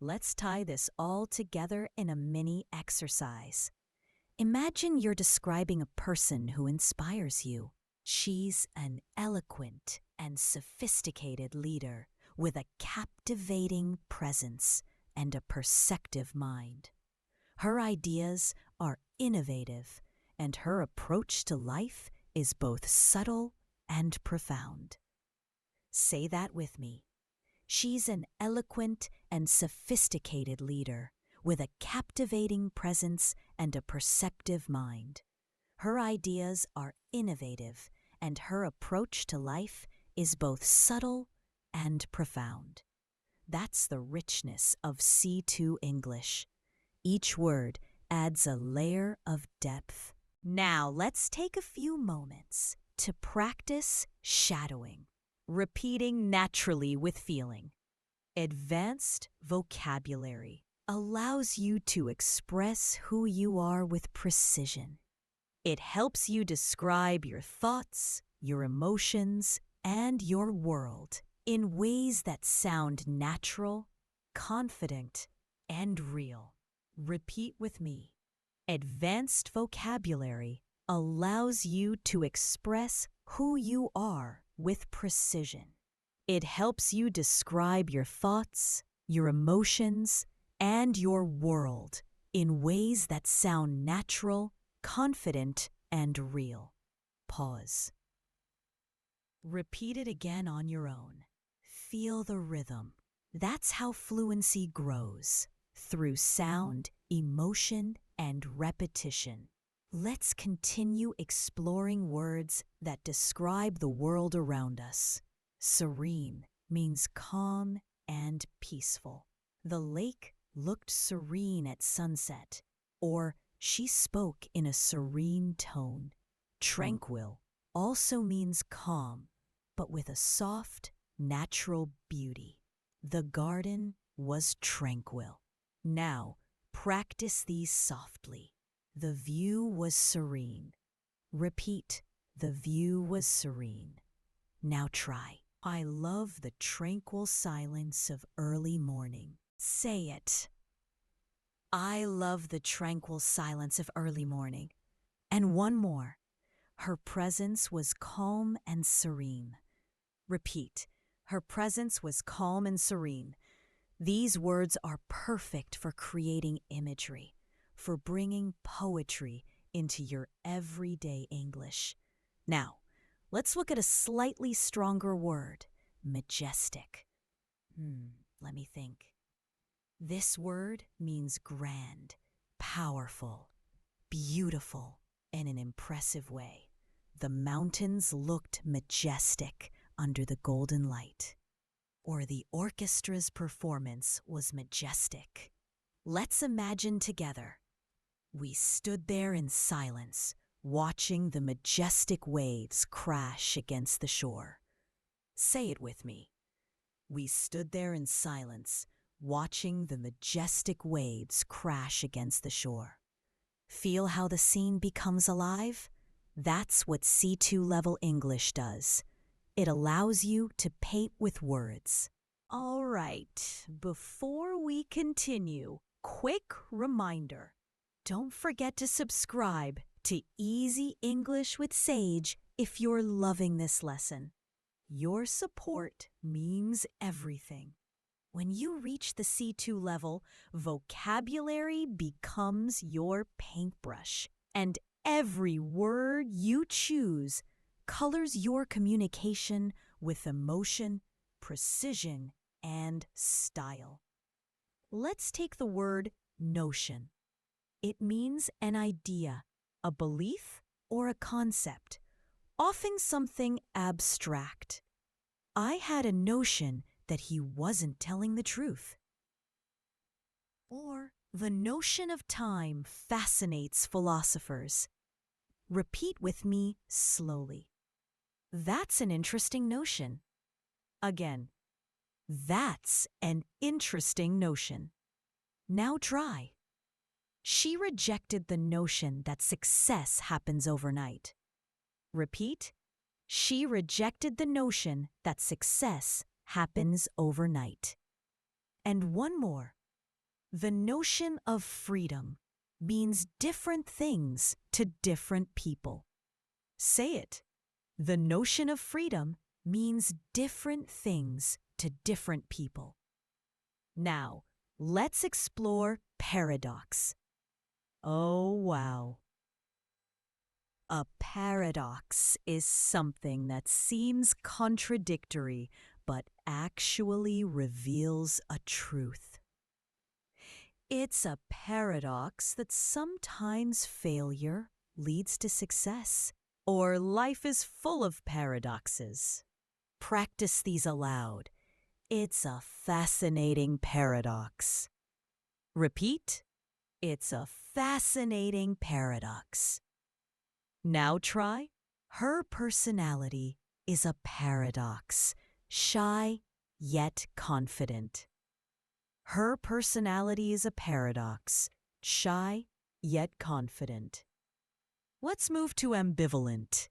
Let's tie this all together in a mini exercise. Imagine you're describing a person who inspires you. She's an eloquent and sophisticated leader with a captivating presence and a perceptive mind. Her ideas are innovative, and her approach to life is both subtle and profound. Say that with me. She's an eloquent and sophisticated leader with a captivating presence and a perceptive mind. Her ideas are innovative, and her approach to life is both subtle and profound. That's the richness of C2 English. Each word adds a layer of depth. Now let's take a few moments to practice shadowing, repeating naturally with feeling. Advanced vocabulary allows you to express who you are with precision. It helps you describe your thoughts, your emotions, and your world in ways that sound natural, confident, and real. Repeat with me. Advanced vocabulary allows you to express who you are with precision. It helps you describe your thoughts, your emotions, and your world in ways that sound natural, confident, and real. Pause. Repeat it again on your own. Feel the rhythm. That's how fluency grows, through sound, emotion, and repetition. Let's continue exploring words that describe the world around us. Serene means calm and peaceful. The lake looked serene at sunset, or she spoke in a serene tone. Tranquil also means calm, but with a soft, natural beauty. The garden was tranquil. Now, practice these softly. The view was serene. Repeat, the view was serene. Now try. I love the tranquil silence of early morning. Say it. I love the tranquil silence of early morning. And one more. Her presence was calm and serene. Repeat. Her presence was calm and serene. These words are perfect for creating imagery, for bringing poetry into your everyday English. Now, let's look at a slightly stronger word, majestic. Let me think. This word means grand, powerful, beautiful, in an impressive way. The mountains looked majestic under the golden light. Or the orchestra's performance was majestic. Let's imagine together. We stood there in silence, watching the majestic waves crash against the shore. Say it with me. We stood there in silence, watching the majestic waves crash against the shore. Feel how the scene becomes alive? That's what C2 level English does. It allows you to paint with words. All right, before we continue, quick reminder. Don't forget to subscribe to Easy English with Sage if you're loving this lesson. Your support means everything. When you reach the C2 level, vocabulary becomes your paintbrush, and every word you choose colors your communication with emotion, precision, and style. Let's take the word notion. It means an idea, a belief, or a concept, often something abstract. I had a notion that he wasn't telling the truth. Or the notion of time fascinates philosophers. Repeat with me slowly. That's an interesting notion. Again, that's an interesting notion. Now try. She rejected the notion that success happens overnight. Repeat. She rejected the notion that success happens overnight. And one more. The notion of freedom means different things to different people. Say it. The notion of freedom means different things to different people. Now, let's explore paradox. Oh, wow. A paradox is something that seems contradictory but actually reveals a truth. It's a paradox that sometimes failure leads to success, or life is full of paradoxes. Practice these aloud. It's a fascinating paradox. Repeat. It's a fascinating paradox. Now try. Her personality is a paradox, shy yet confident. Her personality is a paradox, shy yet confident. Let's move to ambivalent.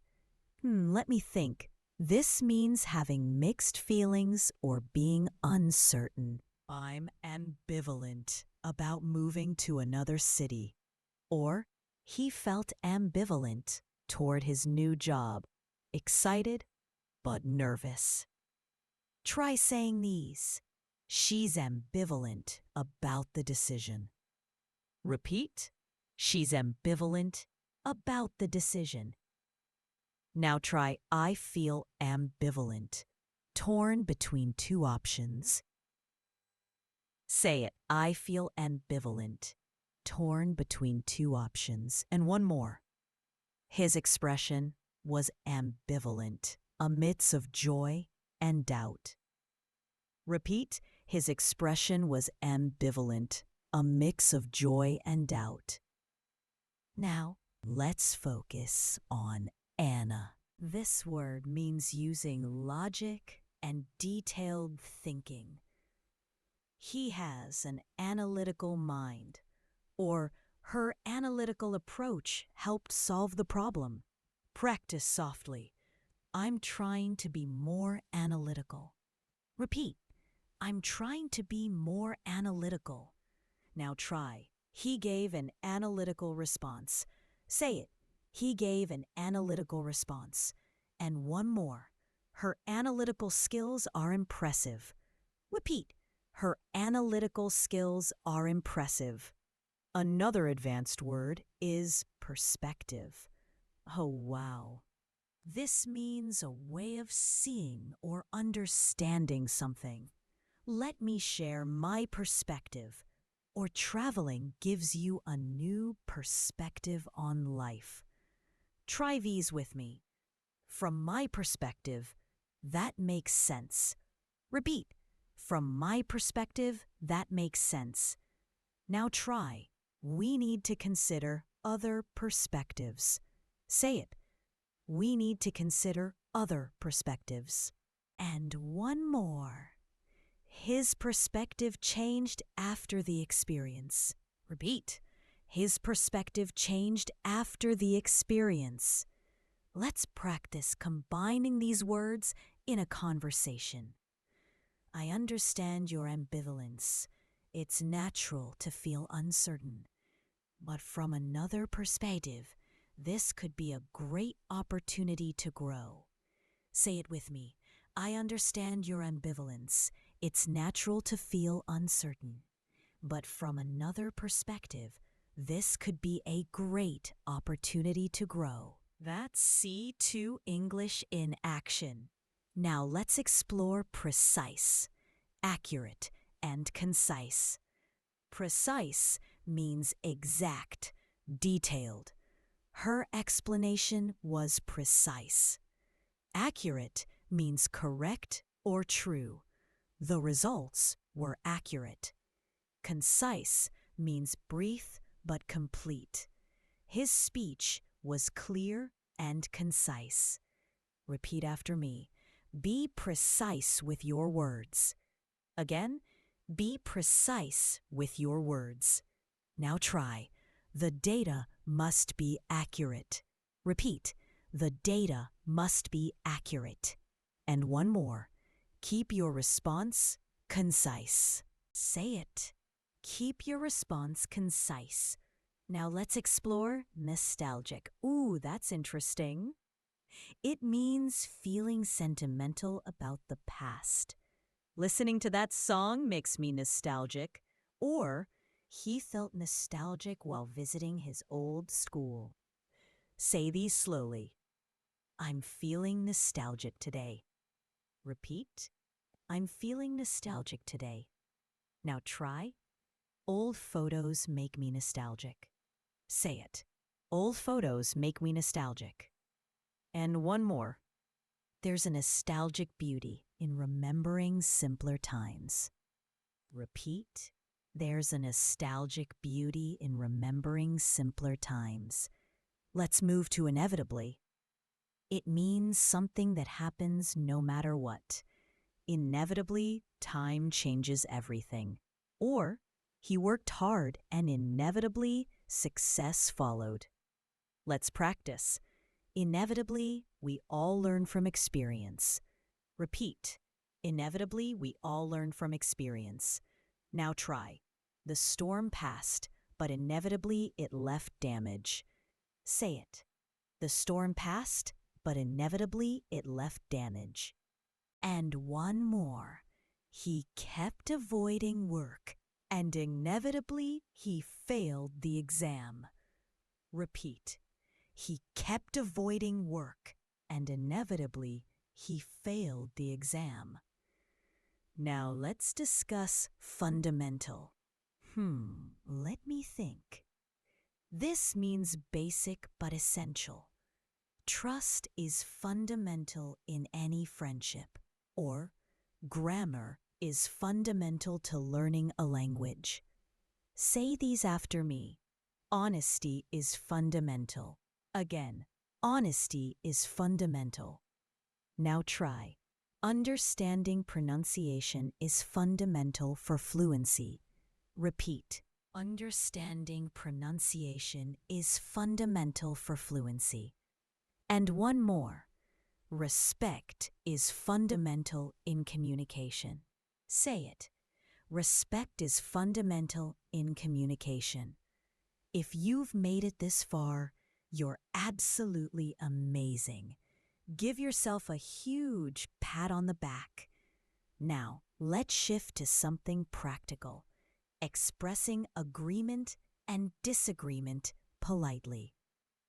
Let me think. This means having mixed feelings or being uncertain. I'm ambivalent about moving to another city. Or he felt ambivalent toward his new job, excited but nervous. Try saying these. She's ambivalent about the decision. Repeat. She's ambivalent about the decision. Now try I feel ambivalent, torn between two options. Say it. I feel ambivalent, torn between two options. And one more. His expression was ambivalent, a mix of joy and doubt. Repeat. His expression was ambivalent, a mix of joy and doubt. Now, let's focus on Anna. This word means using logic and detailed thinking. He has an analytical mind, or her analytical approach helped solve the problem. Practice softly. I'm trying to be more analytical. Repeat. I'm trying to be more analytical. Now try. He gave an analytical response. Say it. He gave an analytical response. And one more. Her analytical skills are impressive. Repeat. Her analytical skills are impressive. Another advanced word is perspective. Oh, wow. This means a way of seeing or understanding something. Let me share my perspective, or traveling gives you a new perspective on life. Try these with me. From my perspective, that makes sense. Repeat. From my perspective, that makes sense. Now try. We need to consider other perspectives. Say it. We need to consider other perspectives. And one more. His perspective changed after the experience. Repeat. His perspective changed after the experience. Let's practice combining these words in a conversation. I understand your ambivalence. It's natural to feel uncertain. But from another perspective, this could be a great opportunity to grow. Say it with me. I understand your ambivalence. It's natural to feel uncertain. But from another perspective, this could be a great opportunity to grow. That's C2 English in action. Now let's explore precise, accurate, and concise. Precise means exact, detailed. Her explanation was precise. Accurate means correct or true. The results were accurate. Concise means brief but complete. His speech was clear and concise. Repeat after me. Be precise with your words. Again, be precise with your words. Now try. The data must be accurate. Repeat. The data must be accurate. And one more. Keep your response concise. Say it. Keep your response concise. Now let's explore nostalgic. Ooh, that's interesting. It means feeling sentimental about the past. Listening to that song makes me nostalgic. Or he felt nostalgic while visiting his old school. Say these slowly. I'm feeling nostalgic today. Repeat. I'm feeling nostalgic today. Now try. Old photos make me nostalgic. Say it. Old photos make me nostalgic. And one more. There's a nostalgic beauty in remembering simpler times. Repeat. There's a nostalgic beauty in remembering simpler times. Let's move to inevitably. It means something that happens no matter what. Inevitably, time changes everything. Or, he worked hard and inevitably, success followed. Let's practice. Inevitably, we all learn from experience. Repeat. Inevitably, we all learn from experience. Now try. The storm passed, but inevitably it left damage. Say it. The storm passed, but inevitably it left damage. And one more. He kept avoiding work, and inevitably he failed the exam. Repeat. He kept avoiding work, and inevitably he failed the exam. Now let's discuss fundamental. Let me think. This means basic but essential. Trust is fundamental in any friendship, or grammar is fundamental to learning a language. Say these after me. Honesty is fundamental. Again, honesty is fundamental. Now try. Understanding pronunciation is fundamental for fluency. Repeat. Understanding pronunciation is fundamental for fluency. And one more. Respect is fundamental in communication. Say it. Respect is fundamental in communication. If you've made it this far, you're absolutely amazing. Give yourself a huge pat on the back. Now, let's shift to something practical. Expressing agreement and disagreement politely.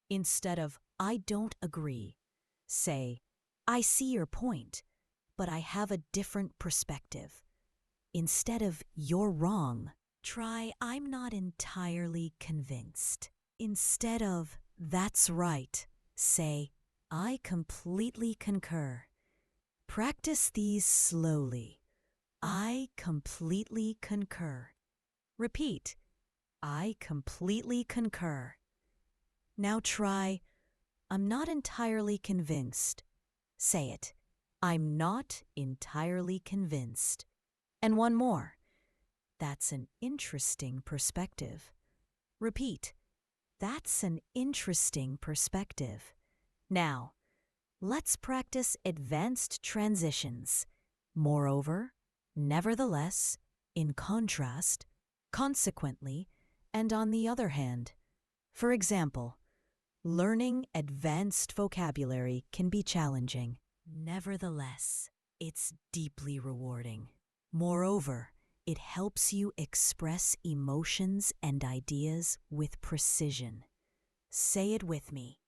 Instead of, I don't agree, say, I see your point, but I have a different perspective. Instead of, you're wrong, try, I'm not entirely convinced. Instead of, that's right, say, I completely concur. Practice these slowly. I completely concur. Repeat. I completely concur. Now try, I'm not entirely convinced. Say it. I'm not entirely convinced. And one more. That's an interesting perspective. Repeat. That's an interesting perspective. Now, let's practice advanced transitions. Moreover, nevertheless, in contrast, consequently, and on the other hand. For example, learning advanced vocabulary can be challenging. Nevertheless, it's deeply rewarding. Moreover, it helps you express emotions and ideas with precision. Say it with me.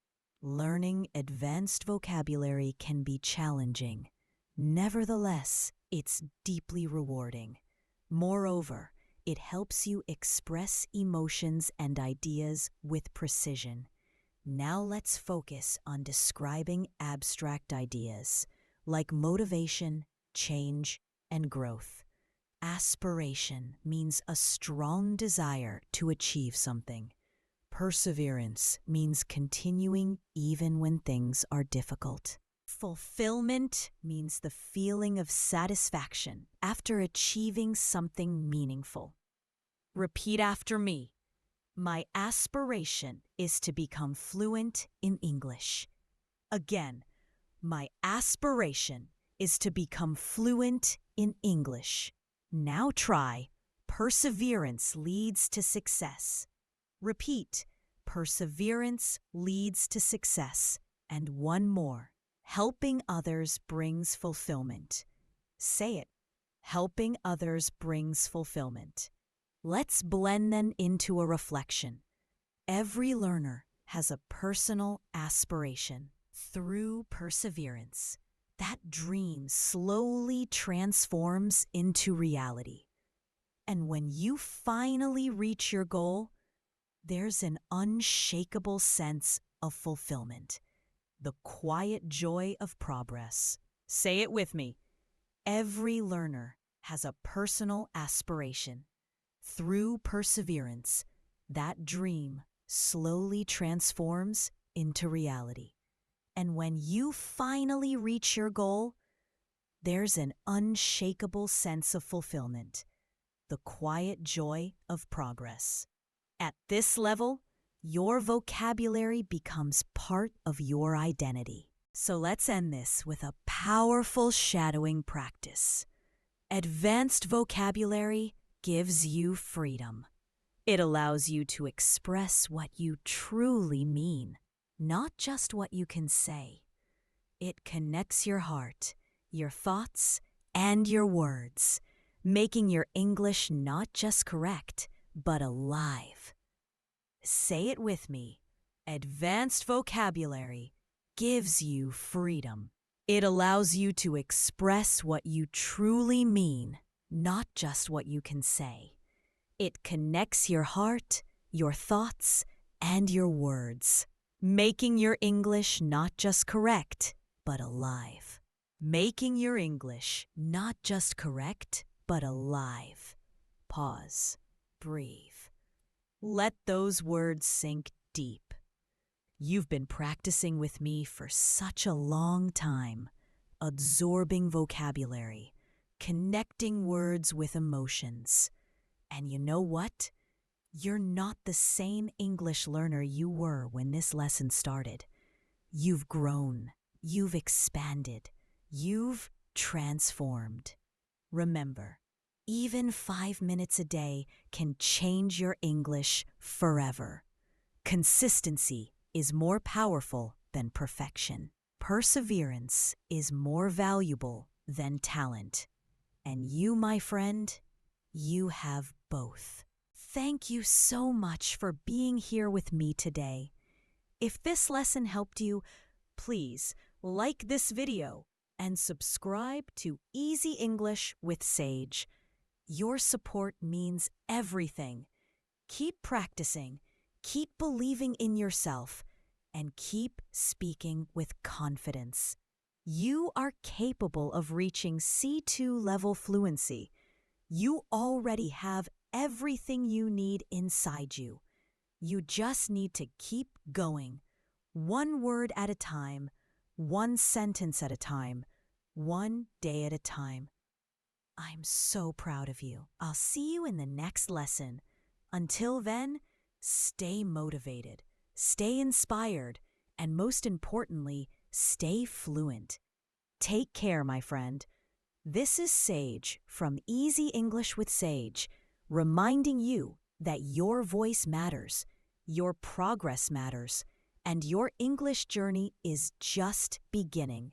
Learning advanced vocabulary can be challenging. Nevertheless, it's deeply rewarding. Moreover, it helps you express emotions and ideas with precision. Now let's focus on describing abstract ideas, like motivation, change, and growth. Aspiration means a strong desire to achieve something. Perseverance means continuing even when things are difficult. Fulfillment means the feeling of satisfaction after achieving something meaningful. Repeat after me. My aspiration is to become fluent in English. Again, my aspiration is to become fluent in English. Now try, perseverance leads to success. Repeat, perseverance leads to success. And one more, helping others brings fulfillment. Say it, helping others brings fulfillment. Let's blend them into a reflection. Every learner has a personal aspiration. Through perseverance, that dream slowly transforms into reality. And when you finally reach your goal, there's an unshakable sense of fulfillment. The quiet joy of progress. Say it with me. Every learner has a personal aspiration. Through perseverance, that dream slowly transforms into reality. And when you finally reach your goal, there's an unshakable sense of fulfillment, the quiet joy of progress. At this level, your vocabulary becomes part of your identity. So let's end this with a powerful shadowing practice. Advanced vocabulary gives you freedom. It allows you to express what you truly mean, not just what you can say. It connects your heart, your thoughts, and your words, making your English not just correct, but alive. Say it with me. Advanced vocabulary gives you freedom. It allows you to express what you truly mean, not just what you can say. It connects your heart, your thoughts, and your words, making your English not just correct, but alive. Making your English not just correct, but alive. Pause. Breathe. Let those words sink deep. You've been practicing with me for such a long time, absorbing vocabulary, connecting words with emotions. And you know what? You're not the same English learner you were when this lesson started. You've grown, you've expanded, you've transformed. Remember, even 5 minutes a day can change your English forever. Consistency is more powerful than perfection. Perseverance is more valuable than talent. And you, my friend, you have both. Thank you so much for being here with me today. If this lesson helped you, please like this video and subscribe to Easy English with Sage. Your support means everything. Keep practicing, keep believing in yourself, and keep speaking with confidence. You are capable of reaching C2 level fluency. You already have everything you need inside you. You just need to keep going, one word at a time, one sentence at a time, one day at a time. I'm so proud of you. I'll see you in the next lesson. Until then, stay motivated, stay inspired, and most importantly, stay fluent. Take care, my friend. This is Sage from Easy English with Sage, reminding you that your voice matters, your progress matters, and your English journey is just beginning.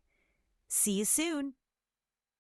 See you soon!